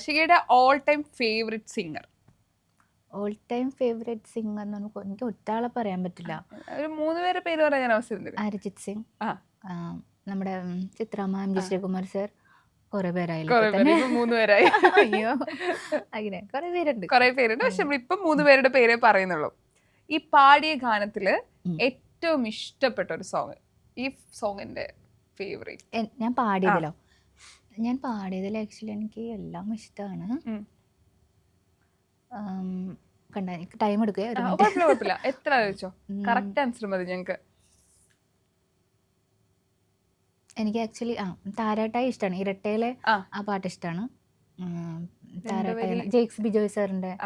ശിഖയുടെ all time favourite singer? All time favourite singer എനിക്ക് ഒറ്റാളെ പറയാൻ പറ്റില്ല. ഒരു 3 പേരെ പേര് പറയാൻ ഞാൻ അവസരം. അരിജിത് സിംഗ്, നമ്മുടെ ചിത്രാമ്മ, MG ശ്രീകുമാർ സർ, കുറെ പേരായി. 3 പേരായി. അയ്യോ, അങ്ങനെ കുറെ പേരുണ്ട്. പക്ഷെ ഇപ്പൊ 3 പേരുടെ പേരേ പറയുന്നുള്ളൂ. ഈ പാടിയ ഗാനത്തില് ഏറ്റവും ഇഷ്ടപ്പെട്ട ഒരു സോങ്, ഈ സോങ്ങിന്റെ ഫേവറേറ്റ്? ഞാൻ പാടിയതിൽ ആക്ച്വലി എനിക്ക് എല്ലാം ഇഷ്ടമാണ്. എനിക്ക് ടൈം എടുക്കുക, എത്ര ആലോചിച്ചോ, കറക്റ്റ് ആൻസർ മതി ഞങ്ങക്ക്. എനിക്ക് ആക്ച്വലി താരാട്ടായി ഇഷ്ടമാണ്. ഇരട്ടയിലെ ആ പാട്ട് ഇഷ്ടമാണ്. താരാട്ടായി ജെയ്ക്സ് ബിജോയ് സാറിന്റെ ആ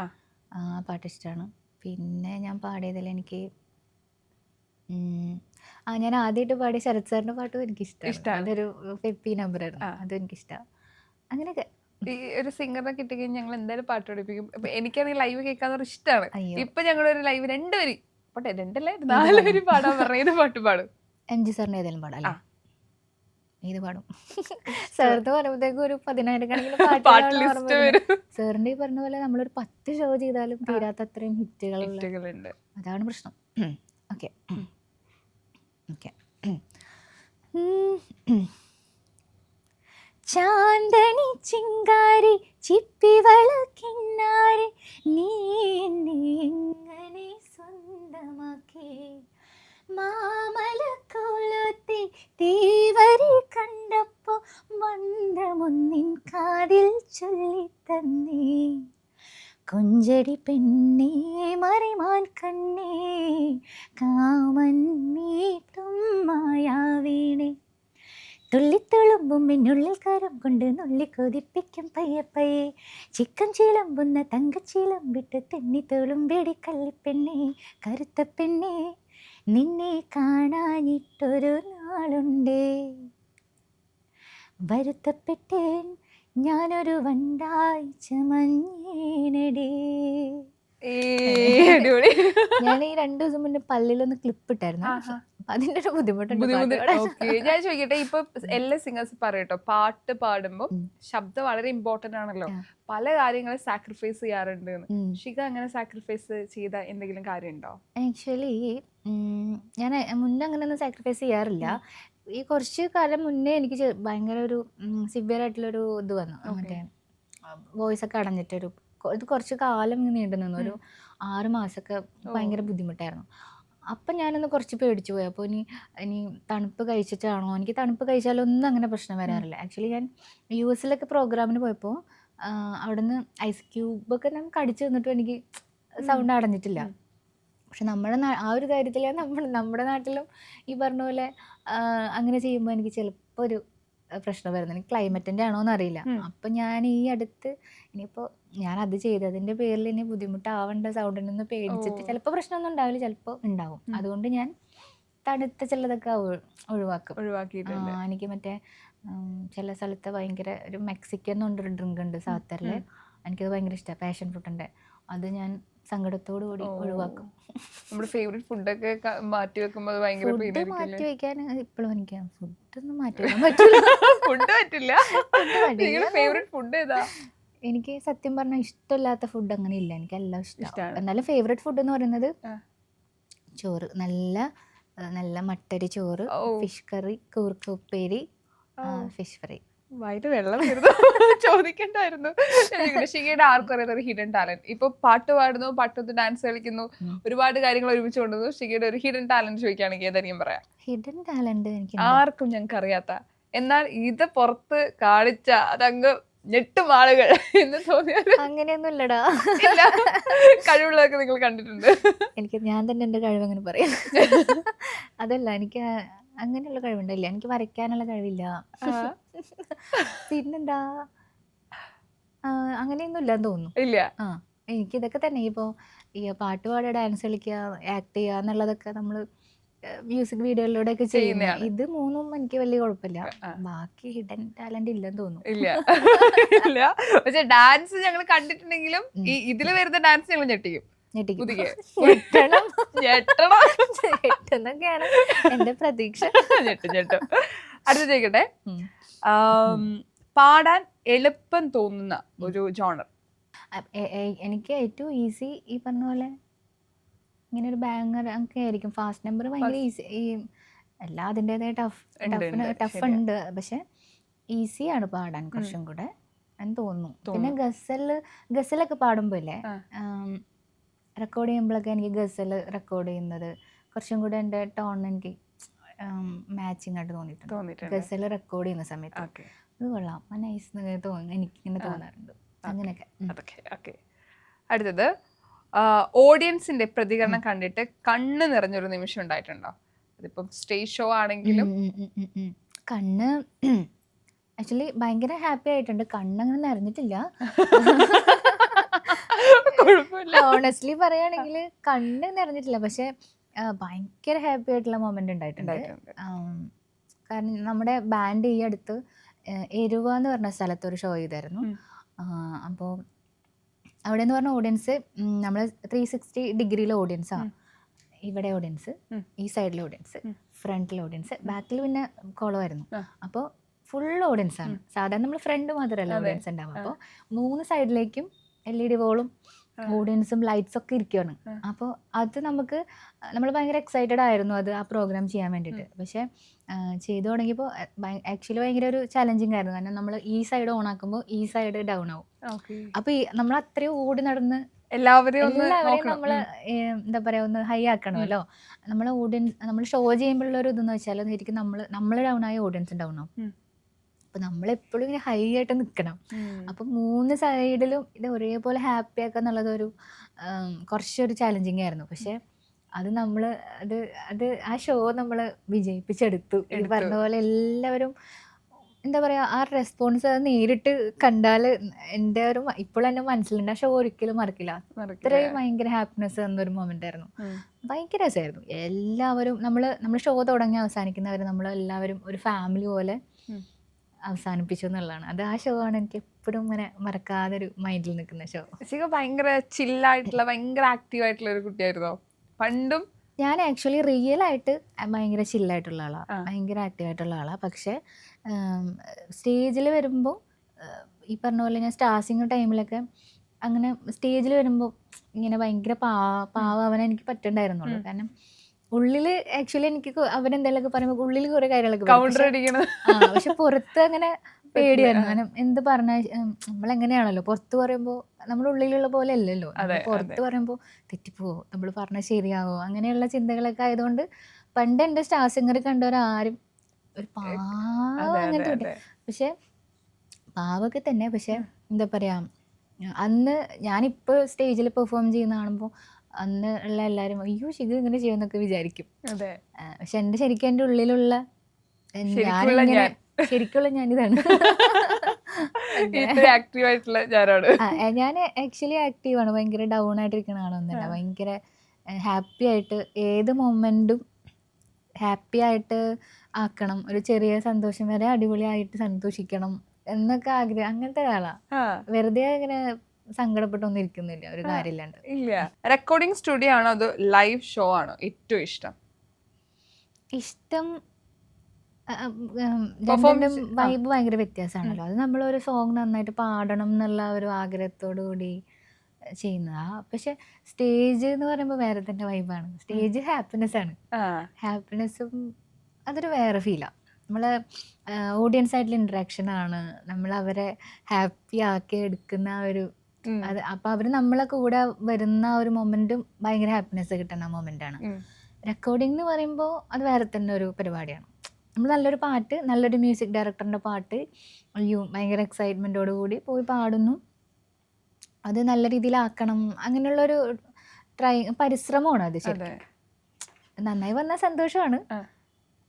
പാട്ട് ഇഷ്ടമാണ്. പിന്നെ ഞാൻ പാടിയതിൽ എനിക്ക് ഞാൻ ആദ്യമായിട്ട് പാടിയ ശരത് സാറിന്റെ പാട്ടും എനിക്ക് ഇഷ്ടമാണ്. അതൊരു പെപ്പി നമ്പറായിരുന്നു, അതും എനിക്കിഷ്ടമാണ്. അങ്ങനെയൊക്കെ ഈ ഒരു സിംഗറിനെ കിട്ടിക്കഴിഞ്ഞാൽ ഞങ്ങൾ എന്തായാലും പാട്ട് പഠിപ്പിക്കും. എനിക്കാണെങ്കിൽ ലൈവ് കേൾക്കാൻ ഇഷ്ടമാണ്. ഇപ്പൊ ഞങ്ങളൊരു ലൈവ് 2 വരി പോട്ടെ, 4 വരി പാടാൻ പറഞ്ഞ ഏത് പാട്ട് പാടും? MG സാറിന്റെ ഏതെങ്കിലും പാടാം. ഇത് പാടും. സാറിന് പറയുമ്പോഴത്തേക്കും ഒരു 10,000 പാട്ട് ലിസ്റ്റ് വരും. സാറിന്റെ ഈ പറഞ്ഞ പോലെ നമ്മളൊരു 10 ഷോ ചെയ്താലും തീരാത്ത അത്രയും ഹിറ്റുകളുണ്ട്. അതാണ് പ്രശ്നം. Okay okay. ചാന്ദനി ചിങ്കാരി ചിപ്പിവള കിന്നാരി നീ എന്നെ എങ്ങനെ സ്വന്തമാക്കി, മാമലക്കോലത്തെ തേവരി കണ്ടപ്പോ മന്ദമൊന്നിൻ കാതിൽ ചൊല്ലിത്തന്നേ, കൊഞ്ചടി പെണ്ണേ മറിമാൻ കണ്ണേ കാമൻ മീട്ടും മായാവീണേ, തുള്ളിത്തുളുമ്പും മിന്നുള്ളിൽ കരം കൊണ്ട് നുള്ളി കൊതിപ്പിക്കും പയ്യെ പയ്യെ ചിക്കൻ ചിലമ്പുന്ന തങ്കച്ചിലം വിട്ട് തെന്നി തുളുമ്പേടി കള്ളിപ്പെണ്ണെ കറുത്ത പെണ്ണെ നിന്നെ കാണാനിട്ടൊരു നാളുണ്ടേ വരുത്തപ്പെട്ടേൻ ഞാനൊരു വണ്ടായി ചമഞ്ഞേനടേ. അടിപൊളി. ഞാൻ ഈ 2 ദിവസം മുന്നേ പല്ലിലൊന്ന് ക്ലിപ്പ് ഇട്ടായിരുന്നു. അപ്പൊ അതിന്റെ ഒരു ബുദ്ധിമുട്ടുണ്ട് പാട്ട് പാടാൻ. ഓക്കെ, ഞാൻ ചോദിക്കട്ടെ, ഇപ്പൊ എല്ലാ സിംഗേഴ്സ് പറയട്ടോ, പാട്ട് പാടുമ്പോ ശബ്ദം വളരെ ഇമ്പോർട്ടന്റ് ആണല്ലോ, പല കാര്യങ്ങളും സാക്രിഫൈസ് ചെയ്യാറുണ്ട്. ഷിക അങ്ങനെ സാക്രിഫൈസ് ചെയ്ത എന്തെങ്കിലും കാര്യം ഉണ്ടോ? ആക്ച്വലി ഞാൻ മുന്നേ അങ്ങനെയൊന്നും സാക്രിഫൈസ് ചെയ്യാറില്ല. ഈ കുറച്ച് കാലം മുന്നേ എനിക്ക് ഭയങ്കര ഒരു സിവിയർ ആയിട്ടുള്ളൊരു ഇത് വന്നു. മറ്റേ വോയിസ് ഒക്കെ അടഞ്ഞിട്ടൊരു ഇത് കുറച്ച് കാലം നീണ്ടു നിന്നു. ഒരു 6 മാസമൊക്കെ ഭയങ്കര ബുദ്ധിമുട്ടായിരുന്നു. അപ്പം ഞാനൊന്ന് കുറച്ച് പേടിച്ചു പോയി. അപ്പോൾ ഇനി തണുപ്പ് കഴിച്ചിട്ടാണോ, എനിക്ക് തണുപ്പ് കഴിച്ചാലൊന്നും അങ്ങനെ പ്രശ്നം വരാറില്ല. ആക്ച്വലി ഞാൻ US പ്രോഗ്രാമിന് പോയപ്പോൾ അവിടുന്ന് ഐസ് ക്യൂബൊക്കെ നമുക്ക് അടിച്ചു തന്നിട്ടും എനിക്ക് സൗണ്ട് അടഞ്ഞിട്ടില്ല. പക്ഷെ നമ്മുടെ ആ ഒരു കാര്യത്തിൽ നമ്മുടെ നാട്ടിലും ഈ പറഞ്ഞ പോലെ അങ്ങനെ ചെയ്യുമ്പോൾ എനിക്ക് ചിലപ്പോൾ ഒരു പ്രശ്നം വരുന്നത്. എനിക്ക് ക്ലൈമറ്റിൻ്റെ ആണോ എന്നറിയില്ല. അപ്പം ഞാൻ ഈ അടുത്ത് ഇനിയിപ്പോൾ ഞാൻ അത് ചെയ്തതിൻ്റെ പേരിൽ ഇനി ബുദ്ധിമുട്ടാവേണ്ട സൗണ്ടിനൊന്ന് പേടിച്ചിട്ട് ചിലപ്പോൾ പ്രശ്നമൊന്നും ഉണ്ടാവില്ല, ചിലപ്പോൾ ഉണ്ടാവും. അതുകൊണ്ട് ഞാൻ തണുത്ത ചിലതൊക്കെ ഒഴിവാക്കിയിട്ടുണ്ട്. എനിക്ക് മറ്റേ ചില സ്ഥലത്ത് ഭയങ്കര ഒരു മെക്സിക്കൻ എന്നൊരു ഡ്രിങ്ക് ഉണ്ട് സാത്തറിൽ, എനിക്കത് ഭയങ്കര ഇഷ്ടമാണ്, പാഷൻ ഫ്രൂട്ടിൻ്റെ. അത് ഞാൻ സങ്കടത്തോടു കൂടി ഒഴിവാക്കും. നമ്മുടെ ഫേവറേറ്റ് ഫുഡൊക്കെ മാറ്റി വെക്കുമ്പോൾ ഭയങ്കര മാറ്റി വെക്കാൻ ഇപ്പോഴും എനിക്ക് ഫുഡൊന്നും മാറ്റി വെക്കാൻ പറ്റില്ല. ഫുഡ് പറ്റില്ല. ഫേവറേറ്റ് ഫുഡ് ഏതാ? എനിക്ക് സത്യം പറഞ്ഞാൽ ഇഷ്ടമില്ലാത്ത ഫുഡ് അങ്ങനെ ഇല്ല, എനിക്ക് എല്ലാം ഇഷ്ടമാണ്. എന്നാലും ഫേവറേറ്റ് ഫുഡ് എന്ന് പറയുന്നത് ചോറ്, നല്ല നല്ല മട്ടരി ചോറ്, ഫിഷ് കറി, കൂർക്ക ഉപ്പേരി, ഫിഷ് ഫ്രൈ. വയറ്റ് വെള്ളം വരുന്നു, ചോദിക്കണ്ടായിരുന്നു. ഷികയുടെ ആർക്കും അറിയാത്ത ഒരു ഹിഡൻ ടാലന്റ്. ഇപ്പൊ പാട്ട് പാടുന്നു, പാട്ടത്ത് ഡാൻസ് കളിക്കുന്നു, ഒരുപാട് കാര്യങ്ങൾ ഒരുമിച്ച് കൊണ്ടുവന്നു. ഷികയുടെ ഒരു ഹിഡൻ ടാലന്റ് ചോദിക്കുകയാണെങ്കിൽ ഏതായിരിക്കും പറയാം? ഹിഡൻ ടാലന്റ് എനിക്ക് ആർക്കും ഞങ്ങൾക്ക് അറിയാത്ത, എന്നാൽ ഇത് പുറത്ത് കാണിച്ച അതങ്ങ് ഞെട്ടും ആളുകൾ എന്ന് തോന്നിയാൽ അങ്ങനെയൊന്നും ഇല്ലടാ. കഴിവുള്ളതൊക്കെ നിങ്ങൾ കണ്ടിട്ടുണ്ട്. എനിക്ക് ഞാൻ തന്നെ എൻ്റെ കഴിവ് അങ്ങനെ പറയാം. അതല്ല, എനിക്ക് അങ്ങനെയുള്ള കഴിവുണ്ടല്ല, എനിക്ക് വരയ്ക്കാനുള്ള കഴിവില്ല. പിന്നെന്താ, അങ്ങനെയൊന്നും ഇല്ലാന്ന് തോന്നുന്നു. ഇല്ല. എനിക്കിതൊക്കെ തന്നെ ഇപ്പോൾ ഈ പാട്ട് പാടുക, ഡാൻസ് കളിക്കുക, ആക്ട് ചെയ്യുക എന്നുള്ളതൊക്കെ നമ്മൾ മ്യൂസിക് വീഡിയോയിലൂടെ ഒക്കെ ചെയ്യുന്ന ഇത് 3ഉം എനിക്ക് വലിയ കുഴപ്പമില്ല. ബാക്കി ഹിഡൻ ടാലന്റ് ഇല്ലെന്ന് തോന്നുന്നു. ഇല്ല. പക്ഷെ ഡാൻസ് ഞങ്ങൾ കണ്ടിട്ടുണ്ടെങ്കിലും ഈ ഇതിൽ വരുന്ന ഡാൻസ് ഞങ്ങൾ ഞെട്ടിക്കും. എന്നൊക്കെയാണ് എന്റെ പ്രതീക്ഷ. ഞെട്ടും. അടുത്ത ചോദിക്കട്ടെ, പാടാൻ എളുപ്പം തോന്നുന്ന ഒരു ജോണർ? എനിക്ക് ഏറ്റവും ഈസി ഈ പറഞ്ഞ പോലെ ഇങ്ങനെ ഒരു ബാങ്ങർ ഒക്കെ ആയിരിക്കും. ഫാസ്റ്റ് നമ്പർ ഭയങ്കര ഈസി, ഈ എല്ലാ അതിൻ്റെതായ ടഫ് ഉണ്ട്, പക്ഷെ ഈസിയാണ് പാടാൻ കുറച്ചും കൂടെ എന്ന് തോന്നുന്നു. പിന്നെ ഗസലൊക്കെ പാടുമ്പോൾ അല്ലേ, റെക്കോർഡ് ചെയ്യുമ്പോഴൊക്കെ എനിക്ക് ഗസൽ റെക്കോർഡ് ചെയ്യുന്നത് കുറച്ചും കൂടെ എൻ്റെ ടോൺ എനിക്ക് മാച്ചിങ് ആയിട്ട് തോന്നിയിട്ടുണ്ട്. ഗസൽ റെക്കോർഡ് ചെയ്യുന്ന സമയത്ത് അത് കൊള്ളാം, നൈസ് എനിക്കിങ്ങനെ തോന്നാറുണ്ട്. അങ്ങനെയൊക്കെ. അടുത്തത്, ഓഡിയൻസിന്റെ പ്രതികരണം കണ്ടിട്ട് കണ്ണ് നിറഞ്ഞൊരു നിമിഷം ഉണ്ടായിട്ടുണ്ടോ? അതിപ്പം സ്റ്റേജ് ഷോ ആണെങ്കിലും. കണ്ണ് ആക്ച്വലി ഭയങ്കര ഹാപ്പി ആയിട്ടുണ്ട്, കണ്ണങ്ങനെ നിറഞ്ഞിട്ടില്ല. ഓണസ്റ്റ്ലി പറയുകയാണെങ്കിൽ കണ്ണ് നിറഞ്ഞിട്ടില്ല, പക്ഷെ ഭയങ്കര ഹാപ്പി ആയിട്ടുള്ള മൊമെന്റ് ഉണ്ടായിട്ടുണ്ട്. കാരണം നമ്മുടെ ബാൻഡ് ഈ അടുത്ത് എരുവ എന്ന് പറഞ്ഞ സ്ഥലത്ത് ഒരു ഷോ ചെയ്തായിരുന്നു. അപ്പോൾ അവിടെ എന്ന് പറഞ്ഞ ഓഡിയൻസ് നമ്മൾ 360 ഡിഗ്രിയിലെ ഓഡിയൻസാണ്. ഇവിടെ ഓഡിയൻസ്, ഈ സൈഡിലെ ഓഡിയൻസ്, ഫ്രണ്ടിലെ ഓഡിയൻസ്, ബാക്കിൽ പിന്നെ കോളമായിരുന്നു. അപ്പോൾ ഫുൾ ഓഡിയൻസ് ആണ്. സാധാരണ നമ്മൾ ഫ്രണ്ട് മാത്രമല്ല ഓഡിയൻസ് ഉണ്ടാവും. അപ്പോൾ 3 സൈഡിലേക്കും LED വോളും ഓഡിയൻസും ലൈറ്റ്സ് ഒക്കെ ഇരിക്കുകയാണ്. അപ്പോൾ അത് നമ്മൾ ഭയങ്കര എക്സൈറ്റഡ് ആയിരുന്നു ആ പ്രോഗ്രാം ചെയ്യാൻ വേണ്ടിയിട്ട്. പക്ഷേ ചെയ്തു തുടങ്ങിയപ്പോൾ ആക്ച്വലി ഭയങ്കര ഒരു ചലഞ്ചിങ് ആയിരുന്നു. കാരണം നമ്മൾ ഈ സൈഡ് ഓൺ ആക്കുമ്പോൾ ഈ സൈഡ് ഡൗൺ ആവും. അപ്പോൾ നമ്മൾ അത്രയും ഓടി നടന്ന് എല്ലാവരെയും നമ്മൾ എന്താ പറയാ ഒന്ന് ഹൈ ആക്കണമല്ലോ. നമ്മൾ ഷോ ചെയ്യുമ്പോഴുള്ള ഒരു ഇതെന്ന് വെച്ചാൽ ശരിക്കും നമ്മൾ ഡൗൺ ആയ ഓഡിയൻസ് ഡൗൺ ആവും. അപ്പം നമ്മളെപ്പോഴും ഇങ്ങനെ ഹൈ ആയിട്ട് നിൽക്കണം. അപ്പം 3 സൈഡിലും ഇത് ഒരേപോലെ ഹാപ്പി ആക്കുക എന്നുള്ളത് കുറച്ചൊരു ചാലഞ്ചിങ് ആയിരുന്നു. പക്ഷേ അത് നമ്മൾ അത് അത് ആ ഷോ നമ്മൾ വിജയിപ്പിച്ചെടുത്തു. ഈ പറഞ്ഞ പോലെ എല്ലാവരും എന്താ പറയുക, ആ റെസ്പോൺസ് അത് നേരിട്ട് കണ്ടാൽ എൻ്റെ ഒരു ഇപ്പോഴും എൻ്റെ മനസ്സിലുണ്ട്. ആ ഷോ ഒരിക്കലും മറക്കില്ല. അത്രയും ഭയങ്കര ഹാപ്പിനെസ് തന്നൊരു മൊമെൻ്റ് ആയിരുന്നു. ഭയങ്കര രസമായിരുന്നു. എല്ലാവരും നമ്മൾ ഷോ തുടങ്ങി അവസാനിക്കുന്നവരെ നമ്മളെല്ലാവരും ഒരു ഫാമിലി പോലെ അവസാനിപ്പിച്ചു എന്നുള്ളതാണ്. അത് ആ ഷോ ആണ് എനിക്ക് എപ്പോഴും ഇങ്ങനെ മറക്കാതെ ഒരു മൈൻഡിൽ നിൽക്കുന്ന ഷോ. ശിഖ ഭയങ്കര ചില്ലായിട്ടുള്ള ഭയങ്കര ആക്റ്റീവ് ആയിട്ടുള്ള ഒരു കുട്ടിയായിരുന്നോ പണ്ടും? ഞാൻ ആക്ച്വലി റിയൽ ആയിട്ട് ഭയങ്കര ചില്ലായിട്ടുള്ള ആളാണ്, ഭയങ്കര ആക്റ്റീവായിട്ടുള്ള ആളാണ്. പക്ഷേ സ്റ്റേജിൽ വരുമ്പോൾ ഈ പറഞ്ഞ പോലെ ഞാൻ സ്റ്റാർസിങ് ടൈമിലൊക്കെ അങ്ങനെ സ്റ്റേജിൽ വരുമ്പോൾ ഇങ്ങനെ ഭയങ്കര പാവാൻ എനിക്ക് പറ്റണ്ടായിരുന്നുള്ളൂ. കാരണം ഉള്ളിൽ ആക്ച്വലി എനിക്ക് അവരെന്തെങ്കിലുമൊക്കെ പറയുമ്പോൾ ഉള്ളിൽ കുറേ കാര്യങ്ങളൊക്കെ പക്ഷെ പുറത്ത് അങ്ങനെ പേടിയായിരുന്നു. കാരണം എന്ത് പറഞ്ഞാൽ നമ്മളെങ്ങനെയാണല്ലോ പുറത്ത് പറയുമ്പോൾ നമ്മുടെ ഉള്ളിലുള്ള പോലെ അല്ലല്ലോ. പുറത്ത് പറയുമ്പോൾ തെറ്റിപ്പോവോ, നമ്മൾ പറഞ്ഞാൽ ശരിയാവോ, അങ്ങനെയുള്ള ചിന്തകളൊക്കെ ആയതുകൊണ്ട് പണ്ട് എൻ്റെ സ്റ്റാർ സിംഗർ കണ്ടവരാരും ഒരു പാവം അങ്ങനത്തെ കുട്ടി. പക്ഷെ പാവൊക്കെ തന്നെ. പക്ഷെ എന്താ പറയുക, അന്ന് ഞാനിപ്പോൾ സ്റ്റേജിൽ പെർഫോം ചെയ്യുന്ന കാണുമ്പോൾ അന്ന് ഉള്ള എല്ലാവരും അയ്യോ ശിഖ ഇങ്ങനെ ചെയ്യുമെന്നൊക്കെ വിചാരിക്കും. പക്ഷെ എൻ്റെ ശരിക്കും എൻ്റെ ഉള്ളിലുള്ള ശരിക്കുള്ള ഞാനിതാണ്. ഞാൻ ആക്ച്വലി ആക്റ്റീവാണ്. ഭയങ്കര ഡൗൺ ആയിട്ടിരിക്കുന്ന ആളൊന്നുമല്ല. ഭയങ്കര ഹാപ്പി ആയിട്ട് ഏത് മൊമെൻറ്റും ഹാപ്പി ആയിട്ട് ആക്കണം. ഒരു ചെറിയ സന്തോഷം വരെ അടിപൊളിയായിട്ട് സന്തോഷിക്കണം എന്നൊക്കെ ആഗ്രഹം, അങ്ങനത്തെ ഒരാളാണ്. വെറുതെ അങ്ങനെ സങ്കടപ്പെട്ടൊന്നും ഇരിക്കുന്നില്ല ഒരു കാര്യമില്ലാണ്ട്. ഇല്ല. റെക്കോർഡിംഗ് സ്റ്റുഡിയോ ആണോ അതോ ലൈവ് ഷോ ആണോ ഏറ്റവും ഇഷ്ടം? രണ്ടിനും വൈബ് ഭയങ്കര വ്യത്യാസമാണല്ലോ. അത് നമ്മളൊരു സോങ് നന്നായിട്ട് പാടണം എന്നുള്ള ഒരു ആഗ്രഹത്തോടു കൂടി ചെയ്യുന്നതാ. പക്ഷെ സ്റ്റേജ് എന്ന് പറയുമ്പോൾ വേറെ തന്നെ വൈബാണ്. സ്റ്റേജ് ഹാപ്പിനെസ് ആണ്. ഹാപ്പിനെസ്സും അതൊരു വേറെ ഫീലാണ്. നമ്മൾ ഓഡിയൻസ് ആയിട്ടുള്ള ഇൻട്രാക്ഷൻ ആണ്. നമ്മൾ അവരെ ഹാപ്പി ആക്കി എടുക്കുന്ന ഒരു അത്. അപ്പോൾ അവർ നമ്മളെ കൂടെ വരുന്ന ഒരു മൊമെൻറ്റും ഭയങ്കര ഹാപ്പിനെസ് കിട്ടുന്ന മൊമെൻ്റാണ്. റെക്കോർഡിംഗ് എന്ന് പറയുമ്പോൾ അത് വേറെ തന്നെ ഒരു പരിപാടിയാണ്. നമ്മൾ നല്ലൊരു പാട്ട്, നല്ലൊരു മ്യൂസിക് ഡയറക്ടറിൻ്റെ പാട്ട് അയ്യോ ഭയങ്കര എക്സൈറ്റ്മെൻറ്റോടു കൂടി പോയി പാടുന്നു, അത് നല്ല രീതിയിലാക്കണം, അങ്ങനെയുള്ളൊരു പരിശ്രമമാണ് അത്. ശരിക്കും നന്നായി വന്നാൽ സന്തോഷമാണ്.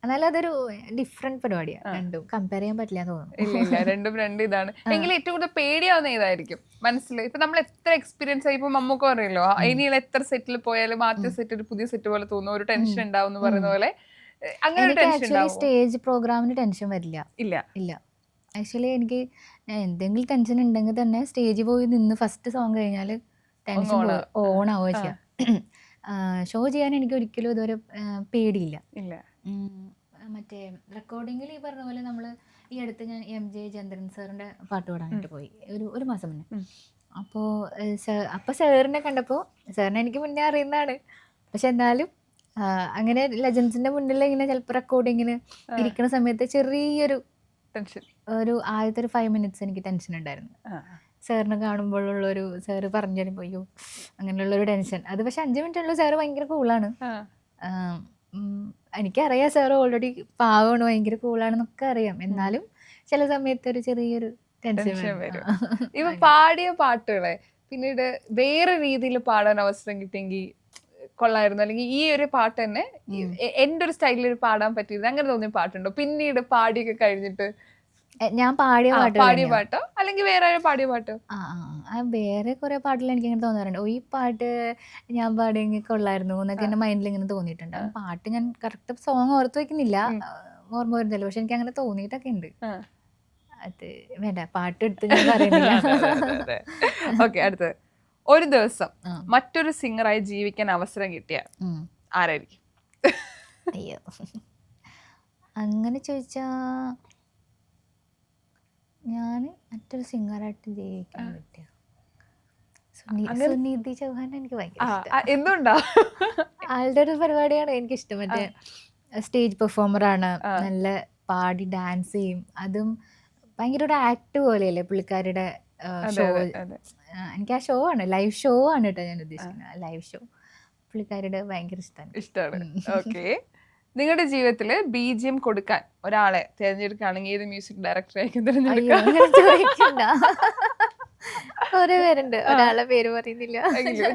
എന്നാലും അതൊരു ഡിഫറെന്റ് പരിപാടിയാണ്. രണ്ടും കമ്പയർ ചെയ്യാൻ പറ്റില്ല എന്ന് തോന്നുന്നു. ഇല്ല, രണ്ടും രണ്ട് ഇതാണ്. എങ്കിലും ഏറ്റവും കൂടുതൽ പേടിയാവുന്ന ഏതായിരിക്കും മനസ്സിൽ? ഇപ്പൊ നമ്മൾ എത്ര എക്സ്പീരിയൻസ് ആയി, ഇപ്പൊ നമുക്ക് അറിയില്ലോ ഇനിയുള്ള എത്ര സെറ്റിൽ പോയാലും ആദ്യ സെറ്റ് ഒരു പുതിയ സെറ്റ് പോലെ തോന്നുന്നു, ഒരു ടെൻഷൻ ഉണ്ടാവും എന്ന് പറയുന്ന പോലെ. അങ്ങനെ സ്റ്റേജ് പ്രോഗ്രാമിന് ടെൻഷൻ വരില്ല. ഇല്ല ആക്ച്വലി എനിക്ക് എന്തെങ്കിലും ടെൻഷൻ ഉണ്ടെങ്കിൽ തന്നെ സ്റ്റേജിൽ പോയി നിന്ന് ഫസ്റ്റ് സോങ് കഴിഞ്ഞാൽ ടെൻഷൻ ഓൺ ആവുക ചെയ്യാം. ഷോ ചെയ്യാൻ എനിക്ക് ഒരിക്കലും ഇതുവരെ പേടിയില്ല. മറ്റേ റെക്കോർഡിങ്ങിൽ ഈ പറഞ്ഞ പോലെ നമ്മൾ ഈ അടുത്ത് ഞാൻ MJ ചന്ദ്രൻ സാറിൻ്റെ പാട്ട് പാടാനായിട്ട് പോയി ഒരു മാസം മുന്നേ. അപ്പോൾ സാറിനെ കണ്ടപ്പോൾ, സാറിനെ എനിക്ക് മുന്നേ അറിയുന്നതാണ്, പക്ഷെ എന്നാലും അങ്ങനെ ലെജൻസിൻ്റെ മുന്നിൽ ഇങ്ങനെ ചിലപ്പോൾ റെക്കോർഡിങ്ങിന് ഇരിക്കുന്ന സമയത്ത് ചെറിയൊരു ടെൻഷൻ, ഒരു ആദ്യത്തെ ഒരു 5 minutes എനിക്ക് ടെൻഷൻ ഉണ്ടായിരുന്നു. സാറിനെ കാണുമ്പോഴുള്ളൊരു, സാറ് പറഞ്ഞു തരുമ്പോൾ അയ്യോ അങ്ങനെയുള്ളൊരു ടെൻഷൻ. അത് പക്ഷെ 5 minute ഉള്ളൂ. സാറ് ഭയങ്കര കൂളാണ്. എനിക്കറിയാം സാറ് ഓൾറെഡി പാവമാണ്, ഭയങ്കര കൂളാണെന്നൊക്കെ അറിയാം. എന്നാലും ചില സമയത്ത് ഒരു ചെറിയൊരു ടെൻഷൻ വരും. ഇപ്പൊ പാടിയ പാട്ടുകളെ പിന്നീട് വേറെ രീതിയിൽ പാടാൻ അവസരം കിട്ടിയെങ്കിൽ കൊള്ളായിരുന്നു, അല്ലെങ്കിൽ ഈ ഒരു പാട്ട് തന്നെ എൻ്റെ ഒരു സ്റ്റൈലിൽ പാടാൻ പറ്റിയത്, അങ്ങനെ തോന്നിയ പാട്ടുണ്ടോ പിന്നീട് പാടിയൊക്കെ കഴിഞ്ഞിട്ട്? ഞാൻ പാടിയ പാട്ടോ അല്ലെങ്കിൽ വേറെ പാടിയ പാട്ടോ? വേറെ കുറെ പാട്ടിൽ എനിക്ക് ഇങ്ങനെ തോന്നാറുണ്ട്, ഈ പാട്ട് ഞാൻ പാടിയെങ്കിൽ കൊള്ളായിരുന്നു എന്നൊക്കെ എൻ്റെ മൈൻഡിൽ ഇങ്ങനെ തോന്നിയിട്ടുണ്ട്. പാട്ട് ഞാൻ കറക്റ്റ് സോങ് ഓർത്ത് വെക്കുന്നില്ല, ഓർമ്മ വരുന്നില്ല, പക്ഷെ എനിക്ക് അങ്ങനെ തോന്നിയിട്ടൊക്കെ ഉണ്ട്. അത് വേണ്ട, പാട്ട് എടുത്ത് ഞാൻ പറയുന്നില്ല. ഓക്കെ, അടുത്തത്. ഒരു ദിവസം മറ്റൊരു സിംഗറായി ജീവിക്കാൻ അവസരം കിട്ടിയ ആരായിരിക്കും? അയ്യോ അങ്ങനെ ചോദിച്ചാ ഞാൻ മറ്റൊരു സിംഗറായിട്ട് ജീവിക്കാൻ പറ്റിയ സുനിധി ചൗഹാൻ എനിക്ക് ഭയങ്കര എന്തുകൊണ്ടാ? ആളുടെ ഒരു പരിപാടിയാണ് എനിക്കിഷ്ടം. മറ്റേ സ്റ്റേജ് പെർഫോമറാണ്, നല്ല പാടി ഡാൻസ് ചെയ്യും, അതും ഭയങ്കര ഒരു ആക്ട് പോലെയല്ലേ പുള്ളിക്കാരുടെ ഷോ. എനിക്ക് ആ ഷോ ആണ്, ലൈവ് ഷോ ആണ് കേട്ടോ ഞാൻ ഉദ്ദേശിക്കുന്നത്. ലൈവ് ഷോ പുള്ളിക്കാരുടെ ഭയങ്കര ഇഷ്ടമാണ്. ഓക്കെ, നിങ്ങളുടെ ജീവിതത്തിൽ BGM കൊടുക്കാൻ ഒരാളെ തിരഞ്ഞെടുക്കുകയാണെങ്കിൽ ഏത് മ്യൂസിക് ഡയറക്ടറായിരിക്കും തിരഞ്ഞെടുക്കുക? കുറെ പേരുണ്ട്, ഒരാളെ പേര് പറയുന്നില്ല.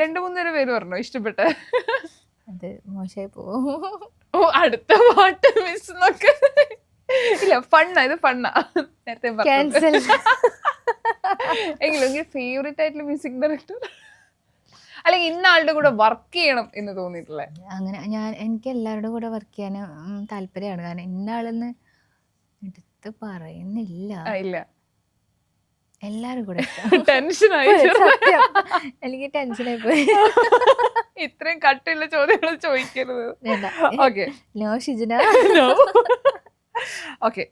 2-3 പേര് പറഞ്ഞോ ഇഷ്ടപ്പെട്ട? അത് മോശമായി പോവും. ഓ അടുത്ത പാട്ട് മിസ് നോക്ക. ഇല്ല ഫണ്ണ, ഇത് ഫണ്ണ. നേരത്തെ ക്യാൻസൽ. എങ്കിലും ഫേവറേറ്റ് ആയിട്ടുള്ള മ്യൂസിക് ഡയറക്ടർ അല്ലെങ്കിൽ ഇന്ന ആളുടെ കൂടെ വർക്ക് ചെയ്യണം എന്ന് തോന്നിയിട്ടുള്ള? അങ്ങനെ എനിക്ക് എല്ലാവരുടെ കൂടെ വർക്ക് ചെയ്യാൻ താല്പര്യമാണ്. കാരണം ഇന്ന ആളെന്ന് എടുത്ത് പറയുന്നില്ല, ഇല്ല എല്ലാരും കൂടെ ടെൻഷനായി. എനിക്ക് ടെൻഷനായി പോയി. ഇത്രയും കട്ടുള്ള ചോദ്യങ്ങൾ ചോദിക്കരുത്. Okay, no Shijana. ഓക്കെ,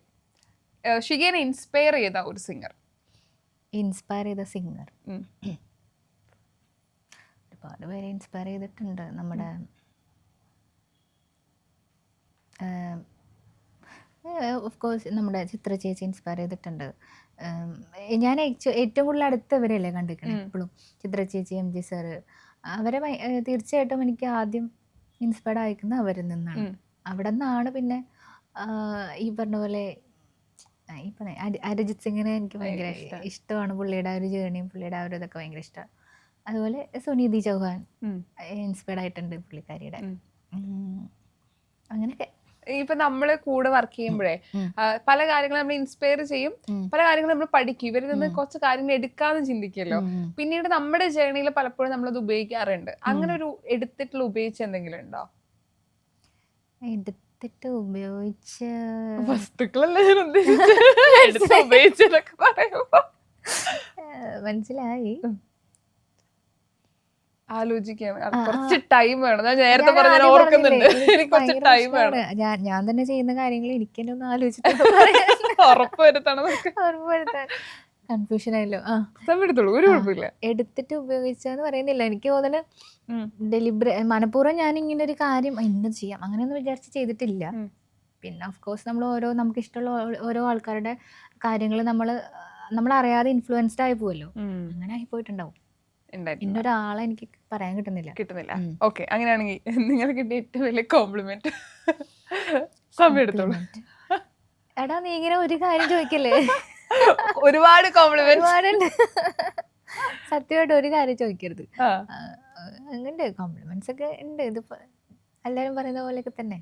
ഷിഗേനെ ഇൻസ്പയർ ചെയ്ത ഒരു സിംഗർ? ഇൻസ്പയർ ചെയ്ത സിംഗർ ഒരുപാട് പേരെ ഇൻസ്പയർ ചെയ്തിട്ടുണ്ട്. നമ്മുടെ ഓഫ് കോഴ്സ് നമ്മുടെ ചിത്ര ചേച്ചി ഇൻസ്പയർ ചെയ്തിട്ടുണ്ട്. ഞാൻ ഏറ്റവും കൂടുതൽ അടുത്തവരല്ലേ കണ്ടിരിക്കണം എപ്പോഴും, ചിത്ര ചേച്ചി, എം ജി സാറ്. അവരെ തീർച്ചയായിട്ടും എനിക്ക് ആദ്യം ഇൻസ്പയർഡ് ആയിരിക്കുന്നത് അവരിൽ നിന്നാണ്. അവിടെ നിന്നാണ് പിന്നെ ഈ പറഞ്ഞ പോലെ ഈ പറഞ്ഞ അരിജിത് സിംഗിനെ എനിക്ക് ഭയങ്കര ഇഷ്ടമാണ്. പുള്ളിയുടെ ആ ഒരു ജേണിയും പുള്ളിയുടെ ആ ഒരു ഇതൊക്കെ ഭയങ്കര ഇഷ്ടമാണ്. അതുപോലെ സുനിധി ചൗഹാൻ ഇൻസ്പയർഡ് ആയിട്ടുണ്ട് പുള്ളിക്കാരിയുടെ. അങ്ങനെയൊക്കെ ഇപ്പൊ നമ്മള് കൂടെ വർക്ക് ചെയ്യുമ്പോഴേ പല കാര്യങ്ങളും നമ്മൾ ഇൻസ്പയർ ചെയ്യും, പല കാര്യങ്ങളും നമ്മൾ പഠിക്കും. ഇവരിൽ നിന്ന് കുറച്ച് കാര്യങ്ങൾ എടുക്കാന്ന് ചിന്തിക്കല്ലോ. പിന്നീട് നമ്മുടെ ജേണിയിൽ പലപ്പോഴും നമ്മളത് ഉപയോഗിക്കാറുണ്ട്. അങ്ങനെ ഒരു എടുത്തിട്ടുള്ള ഉപയോഗിച്ച് എന്തെങ്കിലും ഉണ്ടോ? എടുത്തിട്ട് ഉപയോഗിച്ച വസ്തുക്കളല്ലേ ഞാൻ ഉദ്ദേശിച്ചത്, ഉപയോഗിച്ചതൊക്കെ പറയുമ്പോ മനസ്സിലായി. ആലോചിക്കാൻ കുറച്ച് ടൈം വേണം. ഞാൻ നേരത്തെ പറഞ്ഞ ഓർക്കുന്നുണ്ട്, എനിക്ക് കുറച്ച് ടൈം വേണം. ഞാൻ തന്നെ ചെയ്യുന്ന കാര്യങ്ങൾ എനിക്ക് തന്നെ ഒന്ന് ആലോചിച്ചിട്ട് ഉറപ്പുവരുത്തണം. കൺഫ്യൂഷൻ ആയല്ലോ. എടുത്തോളൂ, ഒരു കുഴപ്പമില്ല. എടുത്തിട്ട് ഉപയോഗിച്ചാന്ന് പറയുന്നില്ല. എനിക്ക് തോന്നുന്നു മനഃപൂർവ്വം ഞാൻ ഇങ്ങനെ ഒരു കാര്യം ഇന്നത് ചെയ്യാം അങ്ങനെയൊന്നും വിചാരിച്ച് ചെയ്തിട്ടില്ല. പിന്നെ ഓഫ് കോഴ്സ് നമ്മൾ നമുക്ക് ഇഷ്ടമുള്ള ഓരോ ആൾക്കാരുടെ കാര്യങ്ങൾ നമ്മൾ അറിയാതെ ഇൻഫ്ലുവൻസ്ഡ് ആയി പോവല്ലോ. അങ്ങനെ ആയി പോയിട്ടുണ്ടാവും. ഇന്നൊരാളെ എനിക്ക് പറയാൻ കിട്ടുന്നില്ല. ഓക്കെ, അങ്ങനെയാണെങ്കിൽ നിങ്ങൾ കിട്ടിയ ഏറ്റവും വലിയ കോംപ്ലിമെന്റ്? സമയം എടുത്തോളൂ. എടാ നീ ഇങ്ങനെ ഒരു കാര്യം ചോദിക്കല്ലേ, ഒരുപാട് കോംപ്ലിമെന്റ്. സത്യമായിട്ട് ഒരു കാര്യം ചോദിക്കരുത്. അങ്ങനെ കോംപ്ലിമെന്റ്സ് ഒക്കെ ഉണ്ട്. ഇത് എല്ലാരും പറയുന്ന പോലെയൊക്കെ തന്നെ.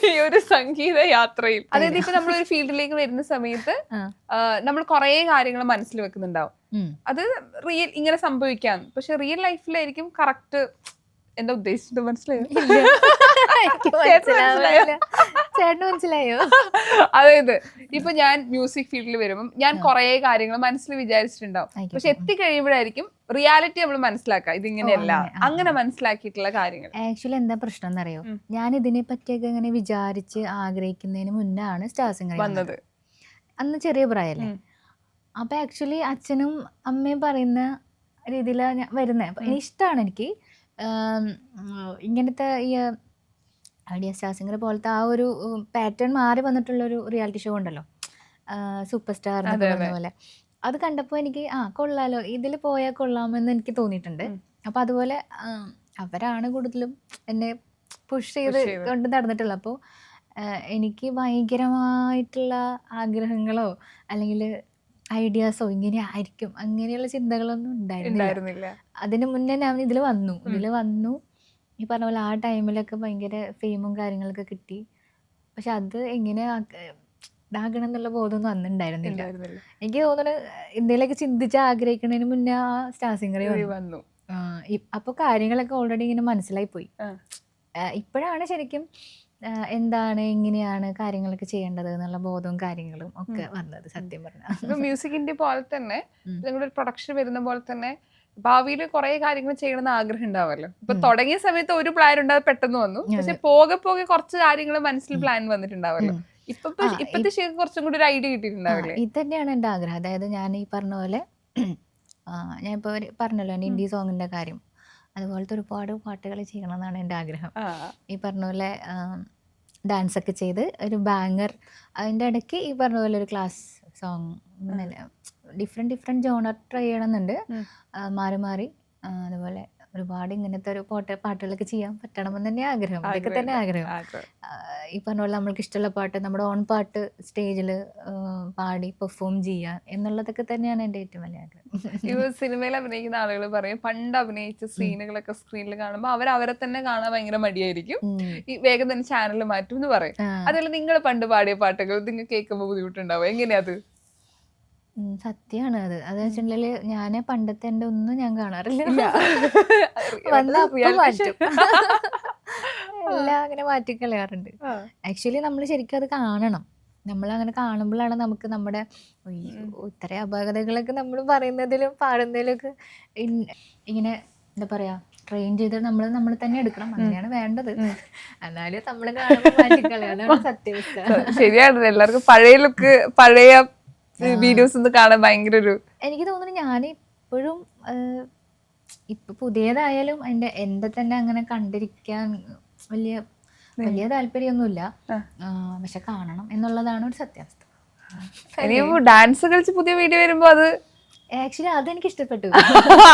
ഈ ഒരു സംഗീത യാത്രയിൽ, അതായത് ഇപ്പൊ നമ്മളൊരു ഫീൽഡിലേക്ക് വരുന്ന സമയത്ത് നമ്മൾ കുറെ കാര്യങ്ങൾ മനസ്സിൽ വെക്കുന്നുണ്ടാവും. അത് റിയൽ ഇങ്ങനെ സംഭവിക്കാം, പക്ഷെ റിയൽ ലൈഫിലായിരിക്കും കറക്റ്റ്. എന്താ ഉദ്ദേശിച്ചത് മനസ്സിലായോ? ചേട്ടന് മനസ്സിലായോ? അതായത് ഇപ്പൊ ഞാൻ മ്യൂസിക് ഫീൽഡിൽ വരുമ്പോൾ ഞാൻ കുറെ കാര്യങ്ങൾ മനസ്സിൽ വിചാരിച്ചിട്ടുണ്ടാവും, പക്ഷെ എത്തിക്കഴിയുമ്പോഴായിരിക്കും റിയാലിറ്റി നമ്മൾ മനസ്സിലാക്കുക ഇതിങ്ങനെയല്ല. അങ്ങനെ മനസ്സിലാക്കിയിട്ടുള്ള കാര്യങ്ങൾ ആക്ച്വലി എന്താ പ്രശ്നം എന്നറിയോ? ഞാൻ ഇതിനെ പറ്റിയൊക്കെ ഇങ്ങനെ വിചാരിച്ച് ആഗ്രഹിക്കുന്നതിന് മുന്നാണ് സ്റ്റാർ സിംഗർ വന്നത്. അന്ന് ചെറിയ പ്രായമല്ലേ. അപ്പൊ ആക്ച്വലി അച്ഛനും അമ്മയും പറയുന്ന രീതിയിലാണ് ഞാൻ വരുന്നത്. ഇഷ്ടമാണ് എനിക്ക് ഇങ്ങനത്തെ ഈ ഐഡിയ സ്റ്റാർ സിംഗർ പോലത്തെ ആ ഒരു പാറ്റേൺ മാറി വന്നിട്ടുള്ളൊരു റിയാലിറ്റി ഷോ ഉണ്ടല്ലോ, സൂപ്പർ സ്റ്റാർ എന്നൊക്കെ പറഞ്ഞ പോലെ. അത് കണ്ടപ്പോൾ എനിക്ക് കൊള്ളാലോ, ഇതിൽ പോയാൽ കൊള്ളാമെന്ന് എനിക്ക് തോന്നിയിട്ടുണ്ട്. അപ്പോൾ അതുപോലെ അവരാണ് കൂടുതലും എന്നെ പുഷ് ചെയ്ത് കൊണ്ട് നടന്നിട്ടുള്ളത്. അപ്പോൾ എനിക്ക് ഭയങ്കരമായിട്ടുള്ള ആഗ്രഹങ്ങളോ അല്ലെങ്കിൽ ഐഡിയാസോ ഇങ്ങനെ ആയിരിക്കും അങ്ങനെയുള്ള ചിന്തകളൊന്നും ഉണ്ടായിരുന്നില്ല. അതിന് മുന്നേ ഞാൻ ഇതിൽ വന്നു ഈ പറഞ്ഞ പോലെ ആ ടൈമിലൊക്കെ ഭയങ്കര ഫെയിമും കാര്യങ്ങളൊക്കെ കിട്ടി. പക്ഷെ അത് എങ്ങനെ ഇതാകണം എന്നുള്ള ബോധമൊന്നും അന്ന് ഉണ്ടായിരുന്നില്ല. എനിക്ക് തോന്നുന്നു എന്തെങ്കിലുമൊക്കെ ചിന്തിച്ച് ആഗ്രഹിക്കുന്നതിന് മുന്നേ ആ സ്റ്റാർ സിംഗറിൽ വന്നു. അപ്പോൾ കാര്യങ്ങളൊക്കെ ഓൾറെഡി ഇങ്ങനെ മനസ്സിലായി പോയി. ഇപ്പോഴാണ് ശരിക്കും എന്താണ് എങ്ങനെയാണ് കാര്യങ്ങളൊക്കെ ചെയ്യേണ്ടത് എന്നുള്ള ബോധവും കാര്യങ്ങളും ഒക്കെ വന്നത്. സത്യം പറഞ്ഞാൽ മ്യൂസിക്കിന്റെ പോലെ തന്നെ നിങ്ങളുടെ പ്രൊഡക്ഷൻ വരുന്ന പോലെ തന്നെ ഭാവിയിൽ കുറെ കാര്യങ്ങൾ ചെയ്യണമെന്ന് ആഗ്രഹം ഉണ്ടാവല്ലോ. ഇപ്പൊ തുടങ്ങിയ സമയത്ത് ഒരു പ്ലാൻ ഉണ്ടാവും, പെട്ടെന്ന് വന്നു. പക്ഷെ പോകെ പോകെ കുറച്ച് കാര്യങ്ങൾ മനസ്സിൽ പ്ലാൻ വന്നിട്ടുണ്ടാവല്ലോ. ഇപ്പത്തെ ശരിക്കും കുറച്ചും കൂടി ഒരു ഐഡിയ കിട്ടിയിട്ടുണ്ടാവില്ലേ? ഇത് തന്നെയാണ് എൻ്റെ ആഗ്രഹം. അതായത് ഞാൻ ഈ പറഞ്ഞ പോലെ ഞാൻ ഇപ്പൊ പറഞ്ഞല്ലോ എൻ്റെ ഹിന്ദി സോങ്ങിന്റെ കാര്യം, അതുപോലത്തെ ഒരുപാട് പാട്ടുകൾ ചെയ്യണം എന്നാണ് എൻ്റെ ആഗ്രഹം. ഈ പറഞ്ഞ പോലെ ഡാൻസ് ഒക്കെ ചെയ്ത് ഒരു ബാങ്ങർ, അതിൻ്റെ ഇടയ്ക്ക് ഈ പറഞ്ഞ പോലെ ഒരു class song, different genre try ചെയ്യണമെന്നുണ്ട്. മാറി അതുപോലെ ഒരുപാട് ഇങ്ങനത്തെ ഒരു പാട്ടുകളൊക്കെ ചെയ്യാൻ പറ്റണമെന്ന് തന്നെ ആഗ്രഹം. ഇതൊക്കെ തന്നെ ആഗ്രഹം. ഈ പറഞ്ഞ പോലെ നമ്മൾക്ക് ഇഷ്ടമുള്ള പാട്ട്, നമ്മുടെ ഓൺ പാട്ട് സ്റ്റേജിൽ പാടി പെർഫോം ചെയ്യുക എന്നുള്ളതൊക്കെ തന്നെയാണ് എൻ്റെ ഏറ്റവും വലിയ ആഗ്രഹം. ഇപ്പൊ സിനിമയിൽ അഭിനയിക്കുന്ന ആളുകൾ പറയും പണ്ട് അഭിനയിച്ച സീനുകളൊക്കെ സ്ക്രീനിൽ കാണുമ്പോൾ അവരെ തന്നെ കാണാൻ ഭയങ്കര മടിയായിരിക്കും, ഈ വേഗം തന്നെ ചാനൽ മാറ്റും എന്ന് പറയും. അതുപോലെ നിങ്ങൾ പണ്ട് പാടിയ പാട്ടുകൾ നിങ്ങൾ കേൾക്കുമ്പോൾ ബുദ്ധിമുട്ടുണ്ടാവും, എങ്ങനെയാ അത്? സത്യമാണ് അത്. അത് വെച്ചിട്ടുണ്ടെങ്കിൽ ഞാൻ പണ്ടത്തെ എൻ്റെ ഒന്നും ഞാൻ കാണാറില്ല. വന്ന അപ്പം മാറ്റും. എല്ലാം അങ്ങനെ മാറ്റിക്കളയാറുണ്ട്. ആക്ച്വലി നമ്മൾ ശരിക്കും അത് കാണണം. നമ്മളങ്ങനെ കാണുമ്പോഴാണ് നമുക്ക് നമ്മുടെ ഇത്രയും അപാകതകളൊക്കെ നമ്മൾ പറയുന്നതിലും പാടുന്നതിലും ഒക്കെ ഇങ്ങനെ എന്താ പറയാ ട്രെയിൻ ചെയ്ത് നമ്മൾ തന്നെ എടുക്കണം. അങ്ങനെയാണ് വേണ്ടത്. എന്നാലും നമ്മൾ കാണുമ്പോൾ മാറ്റിക്കളയാം. അതാണ് സത്യാവസ്ഥ. ശരിയാണ്. എല്ലാവർക്കും പഴയ ലുക്ക്, പഴയ വീഡിയോസ് ഒന്ന് കാണാൻ ഭയങ്കര ഒരു, എനിക്ക് തോന്നുന്നു ഞാൻ ഇപ്പോഴും ഇപ്പൊ പുതിയതായാലും എന്റെ തന്നെ അങ്ങനെ കണ്ടിരിക്കാൻ വലിയ താല്പര്യമൊന്നുമില്ല. പക്ഷെ കാണണം എന്നുള്ളതാണ് ഒരു സത്യാവസ്ഥ. ഡാൻസ് കളിച്ച് പുതിയ വീഡിയോ വരുമ്പോ അത് ആക്ച്വലി അതെനിക്ക് ഇഷ്ടപ്പെട്ടു.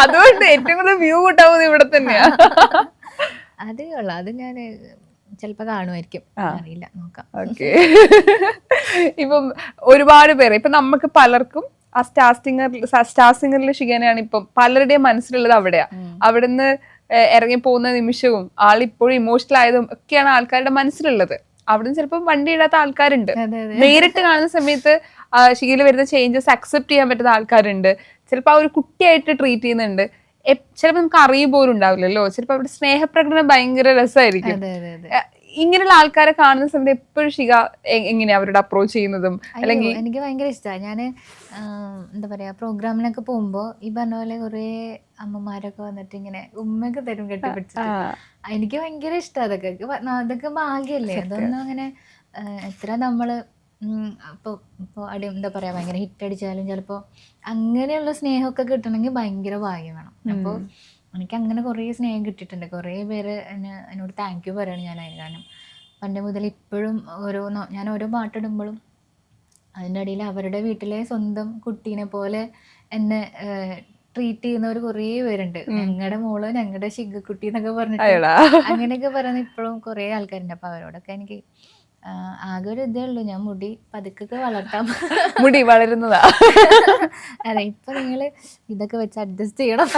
അതുകൊണ്ട് ഏറ്റവും കൂടുതൽ വ്യൂ കിട്ടാവുന്നത് ഇവിടെ തന്നെയാ. അത് കൊള്ളാം. അത് ഞാൻ ചിലപ്പോ കാണുമായിരിക്കും, അറിയില്ല, നോക്കാം. ഓക്കെ. ഇപ്പം ഒരുപാട് പേര്, ഇപ്പൊ നമുക്ക് പലർക്കും ആ സ്റ്റാർ സിംഗറിൽ ഷിഗാനയാണ് ഇപ്പം പലരുടെയും മനസ്സിലുള്ളത് അവിടെയാ. അവിടുന്ന് ഇറങ്ങി പോകുന്ന നിമിഷവും ആളിപ്പോഴും ഇമോഷണൽ ആയതും ഒക്കെയാണ് ആൾക്കാരുടെ മനസ്സിലുള്ളത്. അവിടുന്ന് ചിലപ്പോൾ വണ്ടി ഇടാത്ത ആൾക്കാരുണ്ട്. നേരിട്ട് കാണുന്ന സമയത്ത് ഷിഗയിൽ വരുന്ന ചേഞ്ചസ് അക്സെപ്റ്റ് ചെയ്യാൻ പറ്റുന്ന ആൾക്കാരുണ്ട്. ചിലപ്പോൾ ആ ഒരു കുട്ടിയായിട്ട് ട്രീറ്റ് ചെയ്യുന്നുണ്ട്. ചിലപ്പോൾ നമുക്ക് അറിയുമ്പോലും ഉണ്ടാവില്ലല്ലോ. ചിലപ്പോൾ അവിടെ സ്നേഹപ്രകടനം ഭയങ്കര രസമായിരിക്കും. ഇങ്ങനെയുള്ള ആൾക്കാരെ കാണുന്ന സമയത്ത് എപ്പോഴും ഷിഗ എങ്ങനെയാ അവരോട് അപ്രോച്ച് ചെയ്യുന്നതും? അല്ലെങ്കിൽ എനിക്ക് ഭയങ്കര ഇഷ്ടമാണ്. ഞാൻ എന്താ പറയാ പ്രോഗ്രാമിനൊക്കെ പോകുമ്പോ ഈ പറഞ്ഞ പോലെ കുറെ അമ്മമാരൊക്കെ വന്നിട്ട് ഇങ്ങനെ ഉമ്മയൊക്കെ തരും കെട്ടിപ്പിടിച്ചിട്ട്. എനിക്ക് ഭയങ്കര ഇഷ്ടം അതൊക്കെ ഭാഗ്യല്ലേ. അതൊന്നും അങ്ങനെ എത്ര നമ്മള് ഇപ്പോൾ എന്താ പറയാ ഭയങ്കര ഹിറ്റ് അടിച്ചാലും ചിലപ്പോൾ അങ്ങനെയുള്ള സ്നേഹമൊക്കെ കിട്ടണമെങ്കിൽ ഭയങ്കര ഭാഗ്യം വേണം. അപ്പോൾ എനിക്ക് അങ്ങനെ കുറേ സ്നേഹം കിട്ടിയിട്ടുണ്ട്. കുറേ പേര് എന്നോട് താങ്ക് യു പറയണം ഞാൻ അതിന്. കാരണം പണ്ട് മുതൽ ഇപ്പോഴും ഞാൻ ഓരോ പാട്ടിടുമ്പോഴും അതിൻ്റെ ഇടയിൽ അവരുടെ വീട്ടിലെ സ്വന്തം കുട്ടീനെ പോലെ എന്നെ ട്രീറ്റ് ചെയ്യുന്നവർ കുറേ പേരുണ്ട്. ഞങ്ങളുടെ മോള്, ഞങ്ങളുടെ ശിഗക്കുട്ടി എന്നൊക്കെ പറഞ്ഞിട്ട് അങ്ങനെയൊക്കെ പറയുന്ന ഇപ്പോഴും കുറേ ആൾക്കാരുണ്ട്. അപ്പോൾ അവരോടൊക്കെ എനിക്ക് ആകെ ഒരു ഇതേ ഉള്ളൂ, ഞാൻ മുടി പതുക്കെ വളർത്താം. മുടി വളരുന്നതാ. അതെ, ഇപ്പൊ നിങ്ങള് ഇതൊക്കെ വെച്ച് അഡ്ജസ്റ്റ് ചെയ്യണം.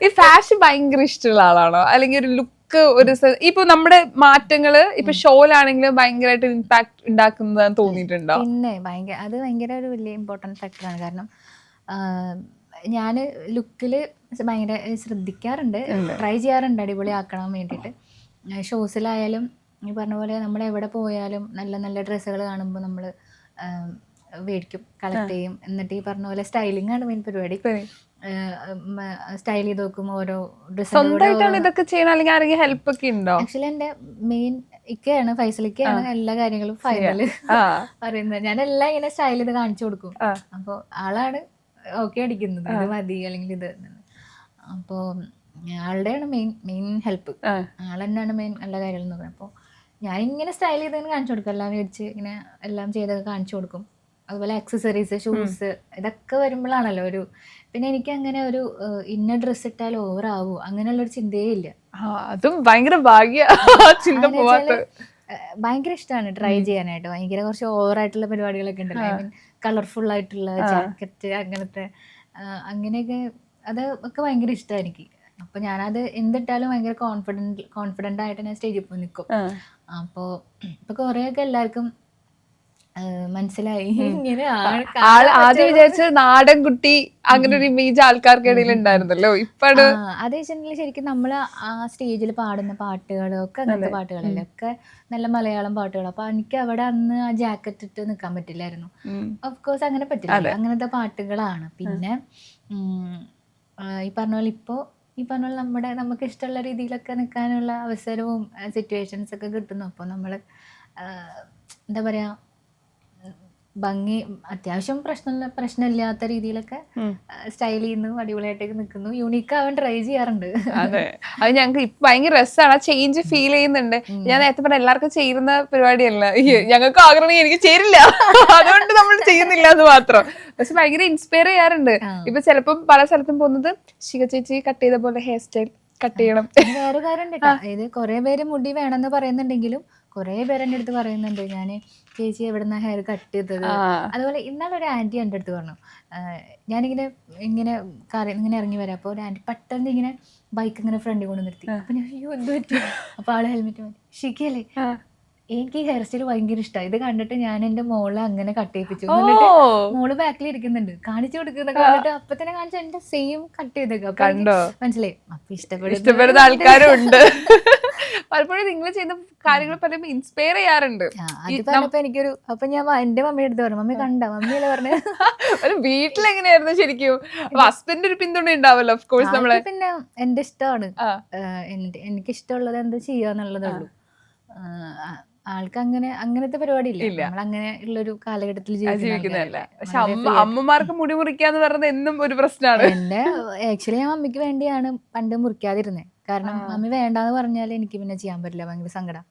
ഈ ഫാഷൻ ഭയങ്കര ഇഷ്ടമുള്ള ആളാണോ? അല്ലെങ്കിൽ ഒരു ലുക്ക്, ഒരു ഇപ്പൊ നമ്മുടെ മാറ്റങ്ങള് ഇപ്പൊ ഷോയിലാണെങ്കിലും ഭയങ്കരമായിട്ട് ഇമ്പാക്ട് ഉണ്ടാക്കുന്നതാന്ന് തോന്നിയിട്ടുണ്ടോ? പിന്നെ അത് ഭയങ്കര ഒരു വലിയ ഇമ്പോർട്ടൻറ്റ് ഫാക്ടറാണ്. കാരണം ഞാൻ ലുക്കിൽ ഭയങ്കര ശ്രദ്ധിക്കാറുണ്ട്, ട്രൈ ചെയ്യാറുണ്ട് അടിപൊളിയാക്കണം വേണ്ടിയിട്ട്. ഷോസിലായാലും ഈ പറഞ്ഞ പോലെ നമ്മൾ എവിടെ പോയാലും നല്ല നല്ല ഡ്രസ്സുകൾ കാണുമ്പോൾ നമ്മൾ മേടിക്കും, കളക്ട് ചെയ്യും. എന്നിട്ട് ഈ പറഞ്ഞ പോലെ സ്റ്റൈലിംഗ് ആണ് മെയിൻ പരിപാടി. സ്റ്റൈൽ ചെയ്ത് നോക്കും ഓരോ ഡ്രസ്സ്. ഇതൊക്കെ ചെയ്യണം അല്ലെങ്കിൽ ആരെങ്കിലും ഹെൽപ്പ് ഒക്കെ ഉണ്ടോ? ആക്ച്വലി എൻ്റെ മെയിൻ ഇക്കയാണ്, ഫൈസലിക്കയാണ് എല്ലാ കാര്യങ്ങളും ഫൈനല് പറയുന്നത്. ഞാൻ എല്ലാം ഇങ്ങനെ സ്റ്റൈൽ ചെയ്ത് കാണിച്ചു കൊടുക്കും. അപ്പോൾ ആളാണ് ഓക്കെ അടിക്കുന്നത്, ഇത് മതി അല്ലെങ്കിൽ ഇത്. അപ്പോൾ ആളുടെയാണ് മെയിൻ ഹെൽപ്പ്. ആൾ തന്നെയാണ് മെയിൻ എല്ലാ കാര്യങ്ങളും നോക്കുന്നത്. അപ്പോൾ ഞാനിങ്ങനെ സ്റ്റൈൽ ചെയ്തതിന് കാണിച്ചു കൊടുക്കും, എല്ലാം മേടിച്ച് ഇങ്ങനെ എല്ലാം ചെയ്തൊക്കെ കാണിച്ചു കൊടുക്കും. അതുപോലെ ആക്സസറീസ്, ഷൂസ്, ഇതൊക്കെ വരുമ്പോഴാണല്ലോ ഒരു, പിന്നെ എനിക്ക് അങ്ങനെ ഒരു ഇന്ന ഡ്രസ്സ് ഇട്ടാൽ ഓവർ ആവൂ അങ്ങനെയുള്ളൊരു ചിന്തയേ ഇല്ല. അതും ഭയങ്കര ഭാഗ്യ. ഭയങ്കര ഇഷ്ടമാണ് ട്രൈ ചെയ്യാനായിട്ട്. ഭയങ്കര കുറച്ച് ഓവറായിട്ടുള്ള പരിപാടികളൊക്കെ ഉണ്ടല്ലോ, ഐ മീൻ കളർഫുൾ ആയിട്ടുള്ള ജാക്കറ്റ് അങ്ങനത്തെ അങ്ങനെയൊക്കെ, അത് ഒക്കെ ഭയങ്കര ഇഷ്ടമാണ് എനിക്ക്. അപ്പോൾ ഞാനത് എന്തിട്ടാലും ഭയങ്കര കോൺഫിഡൻ്റ് ആയിട്ട് ഞാൻ സ്റ്റേജിൽ പോയി നിൽക്കും. അപ്പോൾ ഇപ്പോൾ കുറേയൊക്കെ എല്ലാവർക്കും മനസ്സിലായി. ഇങ്ങനെ ആദ്യം വിചാരിച്ചത് നാടൻ കുട്ടി അങ്ങനെ ഒരു ഇമേജ് ആൾക്കാർക്കിടയിൽ ഉണ്ടായിരുന്നല്ലോ. ഇപ്പോഴ് അത് വെച്ചിട്ടുണ്ടെങ്കിൽ ശരിക്കും നമ്മൾ ആ സ്റ്റേജിൽ പാടുന്ന പാട്ടുകളൊക്കെ അങ്ങനത്തെ പാട്ടുകളല്ലേ, ഒക്കെ നല്ല മലയാളം പാട്ടുകൾ. അപ്പോൾ എനിക്ക് അവിടെ അന്ന് ആ ജാക്കറ്റ് ഇട്ട് നിൽക്കാൻ പറ്റില്ലായിരുന്നു. ഓഫ് കോഴ്സ് അങ്ങനെ പറ്റില്ല, അങ്ങനത്തെ പാട്ടുകളാണ്. പിന്നെ ഈ പറഞ്ഞ പോലെ ഈ പറഞ്ഞ പോലെ നമുക്ക് ഇഷ്ടമുള്ള രീതിയിലൊക്കെ നിൽക്കാനുള്ള അവസരവും സിറ്റുവേഷൻസ് ഒക്കെ കിട്ടുന്നു. അപ്പോൾ നമ്മൾ എന്താ പറയുക ഭംഗി അത്യാവശ്യം പ്രശ്നമില്ലാത്ത രീതിയിലൊക്കെ സ്റ്റൈൽ ചെയ്യുന്നു, അടിപൊളിയായിട്ടൊക്കെ നിൽക്കുന്നു, യൂണീക്ക് ആവാൻ ട്രൈ ചെയ്യാറുണ്ട്. അതെ, അത് ഞങ്ങൾക്ക് ഇപ്പൊ ഭയങ്കര രസമാണ്, ചേഞ്ച് ഫീൽ ചെയ്യുന്നുണ്ട്. ഞാൻ നേരത്തെ പറഞ്ഞ എല്ലാവർക്കും ചെയ്യുന്ന പരിപാടിയല്ല, ഞങ്ങൾക്ക് ആഗ്രഹം എനിക്ക് ചേരില്ല, അതുകൊണ്ട് നമ്മൾ ചെയ്യുന്നില്ല എന്ന് മാത്രം. പക്ഷെ ഭയങ്കര ഇൻസ്പയർ ചെയ്യാറുണ്ട്. ഇപ്പൊ ചിലപ്പം പല സ്ഥലത്തും പോകുന്നത് ശിഖ ചേച്ചി കട്ട് ചെയ്ത പോലെ ഹെയർ സ്റ്റൈൽ കട്ട് ചെയ്യണം. പിന്നെ വേറെ കാര്യം ഉണ്ട് കേട്ടോ, ഇത് കുറേ പേര് മുടി വേണമെന്ന് പറയുന്നുണ്ടെങ്കിലും കുറേ പേര് എൻ്റെ അടുത്ത് പറയുന്നുണ്ട് ഞാൻ ചേച്ചി എവിടുന്ന ഹെയർ കട്ട് ചെയ്തത്. അതുപോലെ ഇന്നാളൊരു ആൻറ്റി എൻ്റെ അടുത്ത് പറഞ്ഞു, ഞാനിങ്ങനെ ഇങ്ങനെ ഇങ്ങനെ ഇറങ്ങി വരാം, അപ്പോൾ ഒരു ആൻറ്റി പെട്ടെന്ന് ഇങ്ങനെ ബൈക്ക് ഇങ്ങനെ ഫ്രണ്ടിൽ കൊണ്ട് നിർത്തി. അപ്പം ഞാൻ അയ്യോ എന്ത് പറ്റി, അപ്പോൾ ആൾ ഹെൽമെറ്റ് മാറ്റി. ഷിക്കല്ലേ, എനിക്ക് ഈ ഹെയർ സ്റ്റൈൽ ഭയങ്കര ഇഷ്ടമായി. ഇത് കണ്ടിട്ട് ഞാൻ എൻ്റെ മോളെ അങ്ങനെ കട്ട് ചെയ്യിപ്പിച്ചു. എന്നിട്ട് മോള് ബാക്കിൽ ഇരിക്കുന്നുണ്ട്, കാണിച്ചു കൊടുക്കുന്നൊക്കെ കണ്ടിട്ട് അപ്പൊ തന്നെ കാണിച്ചു എന്റെ സെയിം കട്ട് ചെയ്തേക്കാം. കണ്ടോ, മനസ്സിലായി. അപ്പൊ ഇഷ്ടപ്പെടുന്ന ആൾക്കാരും ഉണ്ട്. പലപ്പോഴും നിങ്ങൾ ചെയ്യുന്ന കാര്യങ്ങൾ പലപ്പോൾ ഇൻസ്പയർ ചെയ്യാറുണ്ട്. അത് പറഞ്ഞപ്പോ എനിക്കൊരു, അപ്പൊ ഞാൻ എന്റെ മമ്മിയുടെ അടുത്ത് പറഞ്ഞു, മമ്മി കണ്ട, മമ്മിയല്ലേ പറഞ്ഞു. ഒരു വീട്ടിൽ എങ്ങനെയായിരുന്നു ശരിക്കും? ഹസ്ബൻഡ് ഒരു പിന്തുണ ഉണ്ടാവല്ലോ ഓഫ് കോഴ്സ്. നമ്മളെ പിന്നെ എന്റെ ഇഷ്ടമാണ്, എനിക്ക് ഇഷ്ടമുള്ളത് എന്താ ചെയ്യാന്നുള്ളതേ ഉള്ളൂ. ആൾക്ക് അങ്ങനത്തെ പരിപാടി ഇല്ല, നമ്മൾ അങ്ങനെ ഉള്ളൊരു കാലഘട്ടത്തിൽ ജീവിക്കുന്നതല്ല. പക്ഷെ അമ്മമാർക്ക് മുടി മുറിക്കാന്ന് പറയുന്നത് എന്നും ഒരു പ്രശ്നമാണ്. എന്റെ ആക്ച്വലി ഞാൻ മമ്മിക്ക് വേണ്ടിയാണ് പണ്ട് മുറിക്കാതിരുന്നത്. കാരണം മമ്മി വേണ്ടാന്ന് പറഞ്ഞാൽ എനിക്ക് പിന്നെ ചെയ്യാൻ പറ്റില്ല, ഭയങ്കര സങ്കടം.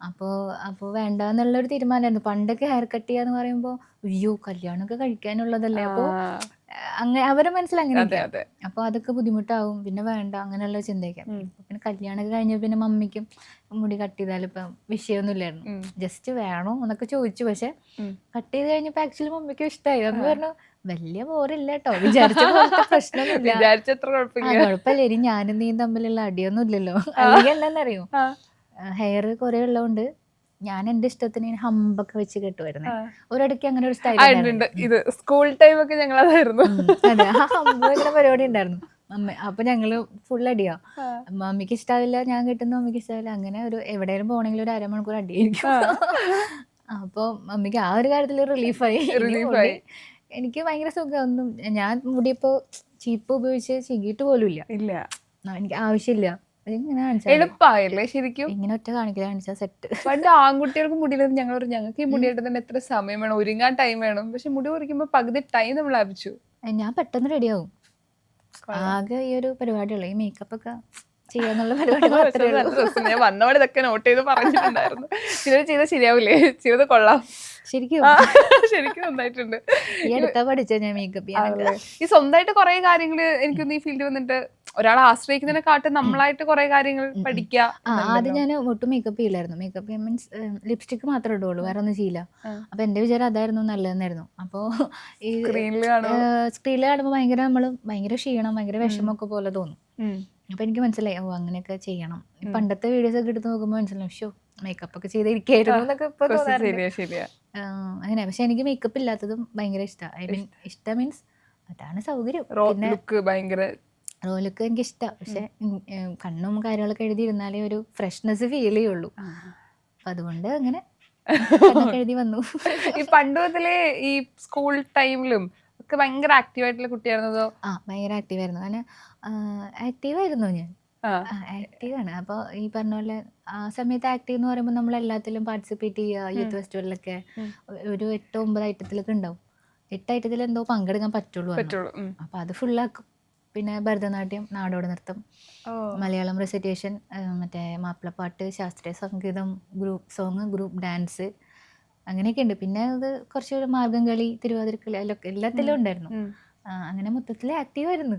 അപ്പോൾ വേണ്ടെന്നുള്ളൊരു തീരുമാനമായിരുന്നു. പണ്ടൊക്കെ ഹെയർ കട്ട് ചെയ്യാന്ന് പറയുമ്പോൾ അയ്യോ കല്യാണമൊക്കെ കഴിക്കാനുള്ളതല്ലേ, അപ്പോൾ അങ്ങനെ അവരെ മനസ്സിലങ്ങനെ. അപ്പോൾ അതൊക്കെ ബുദ്ധിമുട്ടാവും, പിന്നെ വേണ്ട അങ്ങനെയുള്ള ചിന്തയൊക്കെ. പിന്നെ കല്യാണമൊക്കെ കഴിഞ്ഞ പിന്നെ മമ്മിക്കും മുടി കട്ട് ചെയ്താലും ഇപ്പം വിഷയമൊന്നുമില്ലായിരുന്നു. ജസ്റ്റ് വേണോ എന്നൊക്കെ ചോദിച്ചു. പക്ഷെ കട്ട് ചെയ്ത് കഴിഞ്ഞപ്പോൾ ആക്ച്വലി മമ്മിക്കും ഇഷ്ടമായി. അന്ന് പറഞ്ഞു വലിയ ബോറില്ല കേട്ടോ, വിചാരിച്ച പ്രശ്നമൊന്നുമില്ല, കുഴപ്പമില്ല, ഇനി ഞാനും നീയും തമ്മിലുള്ള അടിയൊന്നും ഇല്ലല്ലോ. അല്ലെങ്കിൽ എന്താണെന്നറിയോ, ഹെയർ കുറെ ഉള്ളതുകൊണ്ട് ഞാൻ എന്റെ ഇഷ്ടത്തിന് ഹമ്പൊക്കെ വെച്ച് കെട്ടുമായിരുന്നു. ഒരിടയ്ക്ക് അങ്ങനെ ഒരു സ്റ്റൈൽ സ്കൂൾ ടൈം ഒക്കെ ഞങ്ങൾ അതായിരുന്നു. അതെ, ആ ഹമ്പ് ഇങ്ങനെ പരിപാടി ഉണ്ടായിരുന്നു മമ്മി. അപ്പൊ ഞങ്ങള് ഫുൾ അടിയാ, മമ്മിക്ക് ഇഷ്ടാവില്ല, ഞാൻ കെട്ടുന്ന മമ്മിക്ക് ഇഷ്ടാവില്ല. അങ്ങനെ ഒരു എവിടെയെങ്കിലും പോകണമെങ്കിൽ ഒരു അരമണിക്കൂർ അടിയായിരിക്കും. അപ്പൊ മമ്മിക്ക് ആ ഒരു കാര്യത്തിൽ റിലീഫായി. എനിക്ക് ഭയങ്കര സുഖം. ഒന്നും ഞാൻ മുടിയിപ്പോ ചീപ്പ് ഉപയോഗിച്ച് ചീകിയിട്ട് പോലും ഇല്ല, എനിക്ക് ആവശ്യമില്ല. എളുപ്പമായില്ലേ ശരിക്കും, ഇങ്ങനെ ഒറ്റ കാണിച്ചാ സെറ്റ്. പണ്ട് ആൺകുട്ടികൾക്ക് മുടിയിലും ഞങ്ങൾക്ക് ഈ മുടിയായിട്ട് തന്നെ എത്ര സമയം വേണം, ഒരുങ്ങാൻ ടൈം വേണം. പക്ഷെ മുടി മുറിക്കുമ്പോ പകുതി ടൈം നമ്മൾ ലാഭിച്ചു. ഞാൻ പെട്ടെന്ന് റെഡിയാവും. ആകെ ഈ ഒരു പരിപാടിയുള്ള ഈ മേക്കപ്പ് ഒക്കെ ചെയ്യാന്നുള്ള പരിപാടി. ഞാൻ വന്നവിടെ ഇതൊക്കെ നോട്ട് ചെയ്ത് പറഞ്ഞിട്ടുണ്ടായിരുന്നു. ചിലർ ചെയ്താൽ ശരിയാവില്ലേ, ചെയ്ത് കൊള്ളാം. ശരിക്കും നന്നായിട്ടുണ്ട്. ഈ അടുത്താ പഠിച്ച ഞാൻ മേക്കപ്പ് ചെയ്യാൻ. ഈ സ്വന്തമായിട്ട് കുറെ കാര്യങ്ങൾ എനിക്കൊന്ന് ഈ ഫീൽഡിൽ വന്നിട്ട് ഒരാളെ ആശ്രയിക്കുന്നതിനെക്കാട്ടും നമ്മളായിട്ട് കുറെ കാര്യങ്ങൾ പഠിക്കുക. ആദ്യം ഞാൻ ഒട്ടും മേക്കപ്പ് ചെയ്യില്ലായിരുന്നു. മേക്കപ്പ് മീൻസ് ലിപ്സ്റ്റിക് മാത്രമേ ഇടുള്ളൂ, വേറെ ഒന്നും ചെയ്യില്ല. അപ്പൊ എന്റെ വിചാരം അതായിരുന്നു നല്ലതെന്നായിരുന്നു. അപ്പോ ഈ സ്ക്രീനിൽ കാണുമ്പോൾ ഭയങ്കര ക്ഷീണം, ഭയങ്കര വിഷമമൊക്കെ പോലെ തോന്നും. അപ്പൊ എനിക്ക് മനസ്സിലായി, ഓ അങ്ങനെയൊക്കെ ചെയ്യണം. പണ്ടത്തെ വീഡിയോസ് ഒക്കെ എടുത്ത് നോക്കുമ്പോൾ മനസ്സിലാവും, ഷോ മേക്കപ്പ് ഒക്കെ ചെയ്തിരിക്കായിരുന്നു എന്നൊക്കെ ഇപ്പൊ തോന്നാറുണ്ട്. അങ്ങനെ. പക്ഷെ എനിക്ക് മേക്കപ്പ് ഇല്ലാത്തതും ഭയങ്കര ഇഷ്ടമാണ്. ഐ മീൻ ഇഷ്ടം മീൻസ് അതാണ് സൗകര്യം. റോ ലുക്ക് എനിക്ക് ഇഷ്ടമാണ്. പക്ഷെ കണ്ണും കാര്യങ്ങളൊക്കെ എഴുതിയിരുന്നാലേ ഒരു ഫ്രഷ്നെസ് ഫീൽ ചെയ്യുള്ളൂ. അപ്പൊ അതുകൊണ്ട് അങ്ങനെ എഴുതി വന്നു. ഈ പണ്ട് മുതലേ ഈ സ്കൂൾ ടൈമിലും ഒക്കെ ഭയങ്കര ആക്റ്റീവ് ആയിട്ടുള്ള കുട്ടിയായിരുന്നതോ? ഭയങ്കര ആക്റ്റീവ് ആയിരുന്നു. കാരണം ആക്റ്റീവായിരുന്നു ഞാൻ, ആക്റ്റീവാണ്. അപ്പോൾ ഈ പറഞ്ഞ പോലെ ആ സമയത്ത് ആക്റ്റീവ് എന്ന് പറയുമ്പോൾ നമ്മൾ എല്ലാത്തിലും പാർട്ടിസിപ്പേറ്റ് ചെയ്യുക. യൂത്ത് ഫെസ്റ്റിവലിലൊക്കെ ഒരു 8-9 ഐറ്റത്തിലൊക്കെ ഉണ്ടാവും. 8 ഐറ്റത്തിൽ എന്തോ പങ്കെടുക്കാൻ പറ്റുള്ളൂ. അപ്പോൾ അത് ഫുള്ളാക്കും. പിന്നെ ഭരതനാട്യം, നാടോടി നൃത്തം, മലയാളം റെസിറ്റേഷൻ, മറ്റേ മാപ്പിളപ്പാട്ട്, ശാസ്ത്രീയ സംഗീതം, ഗ്രൂപ്പ് സോങ്, ഗ്രൂപ്പ് ഡാൻസ്, അങ്ങനെയൊക്കെ ഉണ്ട്. പിന്നെ അത് കുറച്ചൊരു മാർഗം കളി, തിരുവാതിരക്കളി, അതിലൊക്കെ എല്ലാത്തിലും ഉണ്ടായിരുന്നു. അങ്ങനെ മൊത്തത്തിൽ ആക്റ്റീവ് ആയിരുന്നു.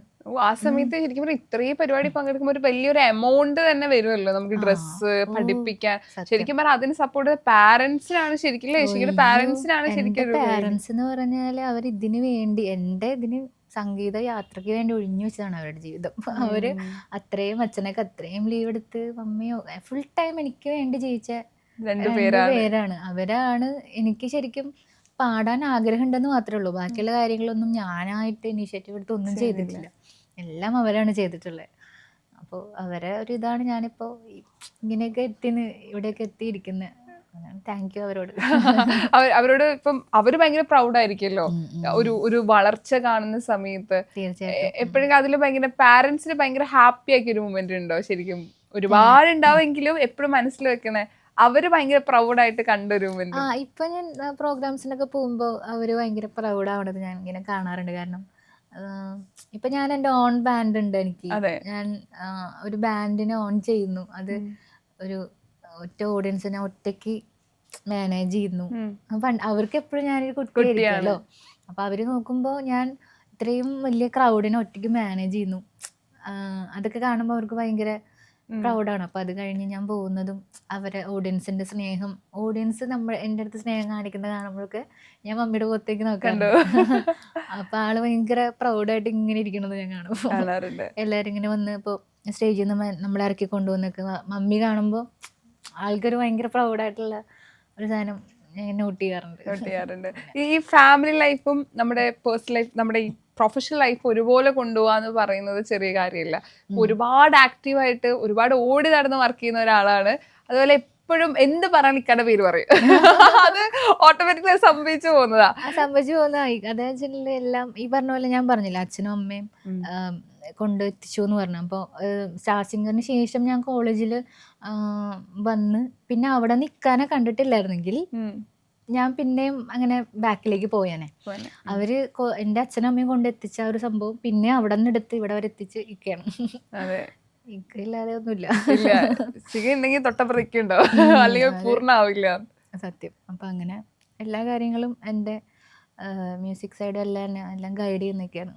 ആ സമയത്ത് ശരിക്കും ഇത്രയും പരിപാടി പങ്കെടുക്കുമ്പോൾ ഒരു വലിയൊരു എമൗണ്ട് തന്നെ വരുമല്ലോ നമുക്ക്, ഡ്രസ്സ് പഠിപ്പിക്കാൻ. ശരിക്കും പറഞ്ഞാൽ അതിന് സപ്പോർട്ട് പാരന്റ്സിനാണ് ശരിക്കും. പാരന്റ്സ് എന്ന് പറഞ്ഞാൽ അവർ ഇതിന് വേണ്ടി, ഇതിന് സംഗീത യാത്രയ്ക്ക് വേണ്ടി ഒഴിഞ്ഞു വെച്ചതാണ് അവരുടെ ജീവിതം. അവര് അത്രയും അച്ഛനൊക്കെ അത്രയും ലീവ് എടുത്ത് മമ്മിയോ ഫുൾ ടൈം എനിക്ക് വേണ്ടി ജീവിച്ച 2 പേരാണ്. അവരാണ് എനിക്ക് ശരിക്കും പാടാൻ ആഗ്രഹം ഉണ്ടെന്ന് മാത്രമേ ഉള്ളൂ. ബാക്കിയുള്ള കാര്യങ്ങളൊന്നും ഞാനായിട്ട് ഇനീഷ്യേറ്റീവ് എടുത്ത് ഒന്നും ചെയ്തിട്ടില്ല, എല്ലാം അവരാണ് ചെയ്തിട്ടുള്ളത്. അപ്പോൾ അവരെ ഒരു ഇതാണ് ഞാനിപ്പോൾ ഇങ്ങനെയൊക്കെ ഇവിടെയൊക്കെ എത്തിയിരിക്കുന്നത്. താങ്ക് യു അവരോട്. അവരോട് ഇപ്പം അവര് ഭയങ്കര പ്രൗഡ് ആയിരിക്കുമല്ലോ ഒരു വളർച്ച കാണുന്ന സമയത്ത്. തീർച്ചയായിട്ടും എപ്പോഴും അതിൽ ഭയങ്കര പാരന്റ്സിന് ഭയങ്കര ഹാപ്പി ആക്കിയ ഒരു മൊമെന്റ് ഉണ്ടോ? ശരിക്കും ഒരുപാട് ഉണ്ടാവുമെങ്കിലും എപ്പോഴും മനസ്സിൽ വെക്കണേ അവര് ഭയങ്കര പ്രൗഡായിട്ട് കണ്ടൊരു മൊമെന്റ്. ഇപ്പൊ ഞാൻ പ്രോഗ്രാംസിനൊക്കെ പോകുമ്പോൾ അവര് ഭയങ്കര പ്രൗഡാവണത് ഞാൻ ഇങ്ങനെ കാണാറുണ്ട്. കാരണം ഇപ്പൊ ഞാൻ എൻ്റെ ഓൺ ബാൻഡ് ഉണ്ട് എനിക്ക്. ഞാൻ ഒരു ബാൻഡിനെ ഓൺ ചെയ്യുന്നു. അത് ഒരു ഒറ്റ ഓഡിയൻസിനെ ഒറ്റയ്ക്ക് മാനേജ് ചെയ്യുന്നു. അവർക്ക് എപ്പോഴും ഞാനൊരു കുട്ടിയായിരിക്കുമല്ലോ. അപ്പൊ അവര് നോക്കുമ്പോൾ ഞാൻ ഇത്രയും വലിയ ക്രൗഡിനെ ഒറ്റയ്ക്ക് മാനേജ് ചെയ്യുന്നു. അതൊക്കെ കാണുമ്പോൾ അവർക്ക് ഭയങ്കര പ്രൗഡാണ്. അപ്പോൾ അത് കഴിഞ്ഞ് ഞാൻ പോകുന്നതും അവരെ ഓഡിയൻസിൻ്റെ സ്നേഹം, ഓഡിയൻസ് എൻ്റെ അടുത്ത് സ്നേഹം കാണിക്കുന്നത് കാണുമ്പോഴൊക്കെ ഞാൻ മമ്മിയുടെ മുഖത്തേക്ക് നോക്കാറുണ്ട്. അപ്പോൾ ആള് ഭയങ്കര പ്രൗഡായിട്ട് ഇങ്ങനെ ഇരിക്കണത് ഞാൻ കാണുമ്പോൾ. എല്ലാവരും ഇങ്ങനെ വന്ന് ഇപ്പോൾ സ്റ്റേജിൽ നിന്ന് നമ്മളെ ഇറക്കി കൊണ്ടുവന്നൊക്കെ മമ്മി കാണുമ്പോൾ ആൾക്കൊരു ഭയങ്കര പ്രൗഡായിട്ടുള്ള ഒരു സാധനം ഞാൻ നോട്ട് ചെയ്യാറുണ്ട്. ഈ ഫാമിലി ലൈഫും നമ്മുടെ പേഴ്സണൽ ലൈഫ്, നമ്മുടെ ഈ പ്രൊഫഷണൽ ലൈഫ് ഒരുപോലെ കൊണ്ടുപോകാന്ന് പറയുന്നത് ചെറിയ കാര്യമില്ല. ഒരുപാട് ആക്റ്റീവായിട്ട് ഒരുപാട് ഓടി നടന്ന് വർക്ക് ചെയ്യുന്ന ഒരാളാണ്. അതുപോലെ എപ്പോഴും എന്ത് പറയാൻ ഇക്കടെ പേര് പറയും. അത് ഓട്ടോമാറ്റിക്കലി സംഭവിച്ചു പോകുന്നതാ. അതെന്ന് വെച്ചിട്ടുണ്ടെങ്കിൽ എല്ലാം ഈ പറഞ്ഞ പോലെ ഞാൻ പറഞ്ഞില്ല, അച്ഛനും അമ്മയും കൊണ്ടെത്തിച്ചു എന്ന് പറഞ്ഞു. അപ്പോൾ സ്റ്റാർ സിംഗറിന് ശേഷം ഞാൻ കോളേജിൽ വന്ന് പിന്നെ അവിടെ നിൽക്കാനെ കണ്ടിട്ടില്ലായിരുന്നെങ്കിൽ ഞാൻ പിന്നെയും അങ്ങനെ ബാക്കിലേക്ക് പോയാനെ. അവര് എൻ്റെ അച്ഛനും അമ്മയും കൊണ്ടെത്തിച്ച ഒരു സംഭവം പിന്നെ അവിടെ നിന്ന് എടുത്ത് ഇവിടെ വരെ എത്തിച്ച് ഇരിക്കുകയാണ്. ഇല്ലാതെ ഒന്നുമില്ല. ഉണ്ടെങ്കിൽ തൊട്ടപ്പുറക്കുണ്ടോ അല്ലെങ്കിൽ പൂർണ്ണമാവില്ല. സത്യം. അപ്പൊ അങ്ങനെ എല്ലാ കാര്യങ്ങളും എൻ്റെ മ്യൂസിക് സൈഡ് എല്ലാം ഗൈഡ് ചെയ്യുന്നൊക്കെയാണ്.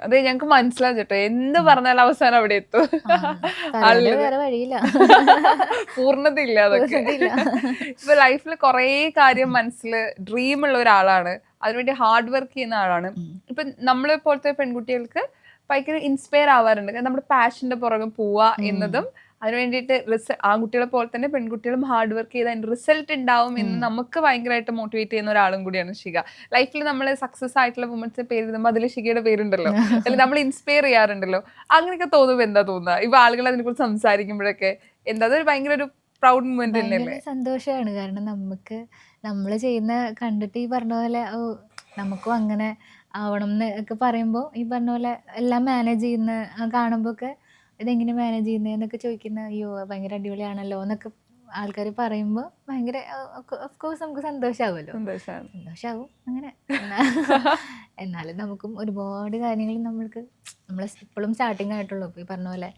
അതെ, ഞങ്ങക്ക് മനസ്സിലാവും ചേട്ടോ, എന്ത് പറഞ്ഞാലും അവസാനം അവിടെ എത്തും. വേറെ വഴിയില്ല, പൂർണ്ണതയില്ല. അതൊക്കെ ഇപ്പൊ ലൈഫിൽ കുറെ കാര്യം മനസ്സിൽ ഡ്രീം ഉള്ള ഒരാളാണ്, അതിനുവേണ്ടി ഹാർഡ് വർക്ക് ചെയ്യുന്ന ആളാണ്. ഇപ്പൊ നമ്മളെ പോലത്തെ പെൺകുട്ടികൾക്ക് ഭയങ്കര ഇൻസ്പയർ ആവാറുണ്ട്. നമ്മുടെ പാഷന്റെ പുറകെ പോവുക എന്നതും അതിന് വേണ്ടിയിട്ട് ആൺകുട്ടികളെ പോലെ തന്നെ പെൺകുട്ടികളും ഹാർഡ് വർക്ക് ചെയ്ത് അതിന്റെ റിസൾട്ട് ഉണ്ടാവും എന്ന് നമുക്ക് ഭയങ്കരമായിട്ട് മോട്ടിവേറ്റ് ചെയ്യുന്ന ഒരാളും കൂടിയാണ് ശിഖ. ലൈഫിൽ നമ്മൾ സക്സസ് ആയിട്ടുള്ള വുമൻസിന്റെ പേര് എഴുതുമ്പോൾ അതിൽ ശിഖയുടെ പേരുണ്ടല്ലോ, അല്ലെങ്കിൽ നമ്മൾ ഇൻസ്പയർ ചെയ്യാറുണ്ടല്ലോ. അങ്ങനെയൊക്കെ തോന്നുമ്പോൾ എന്താ തോന്നുക? ഇപ്പൊ ആളുകൾ അതിനെ കുറിച്ച് സംസാരിക്കുമ്പോഴൊക്കെ എന്താ, അതൊരു ഭയങ്കര ഒരു പ്രൗഡ് മൂമെന്റ് തന്നെയല്ലേ? സന്തോഷമാണ്. കാരണം നമ്മൾ ചെയ്യുന്ന കണ്ടിട്ട് ഈ പറഞ്ഞ പോലെ നമുക്കും അങ്ങനെ ആവണം എന്നൊക്കെ പറയുമ്പോൾ ഈ പറഞ്ഞ പോലെ എല്ലാം മാനേജ് ചെയ്യുന്ന കാണുമ്പോൾ ഒക്കെ ഇതെങ്ങനെ മാനേജ് ചെയ്യുന്നതെന്നൊക്കെ ചോദിക്കുന്ന, അയ്യോ ഭയങ്കര അടിപൊളിയാണല്ലോ എന്നൊക്കെ ആൾക്കാർ പറയുമ്പോൾ ഭയങ്കര ഓഫ്കോഴ്സ് നമുക്ക് സന്തോഷമാവുമല്ലോ. സന്തോഷമാവും അങ്ങനെ. എന്നാലും നമുക്കും ഒരുപാട് കാര്യങ്ങൾ നമ്മൾ ഇപ്പോഴും സ്റ്റാർട്ടിങ് ആയിട്ടുള്ളൂ. ഇപ്പോൾ ഈ പറഞ്ഞ പോലെ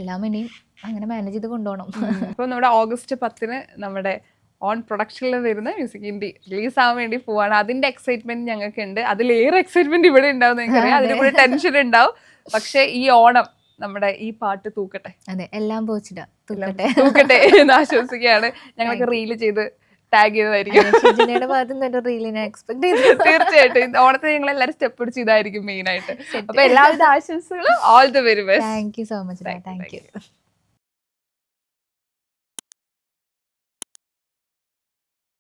എല്ലാം ഇനിയും അങ്ങനെ മാനേജ് ചെയ്ത് കൊണ്ടുപോകണം. ഇപ്പോൾ നമ്മുടെ ഓഗസ്റ്റ് 10 നമ്മുടെ ഓൺ പ്രൊഡക്ഷനിൽ വരുന്ന മ്യൂസിക് ഇന്ത്യ റിലീസ് ആവാൻ വേണ്ടി പോവാണ്. അതിന്റെ എക്സൈറ്റ്മെന്റ് ഞങ്ങൾക്ക് ഉണ്ട്. അതിലേറെ എക്സൈറ്റ്മെന്റ് ഇവിടെ ഉണ്ടാവും എനിക്കറിയാം. അതിന് കൂടെ ടെൻഷൻ ഉണ്ടാവും. പക്ഷെ ഈ ഓണം നമ്മുടെ ഈ പാട്ട് തൂക്കട്ടെ. അതെ, എല്ലാം തൂക്കട്ടെ എന്ന് ആശ്വസിക്കുകയാണ്. ഞങ്ങൾക്ക് റീല് ചെയ്ത് ടാഗ് ചെയ്തതായിരിക്കും. തീർച്ചയായിട്ടും ഓണത്തിന് ഞങ്ങൾ എല്ലാവരും സ്റ്റെപ്പ് പിടിച്ച് ഇതായിരിക്കും മെയിൻ ആയിട്ട്. അപ്പൊ എല്ലാവിധ ആശംസകളും. All the very best. Thank you so much. Thank you.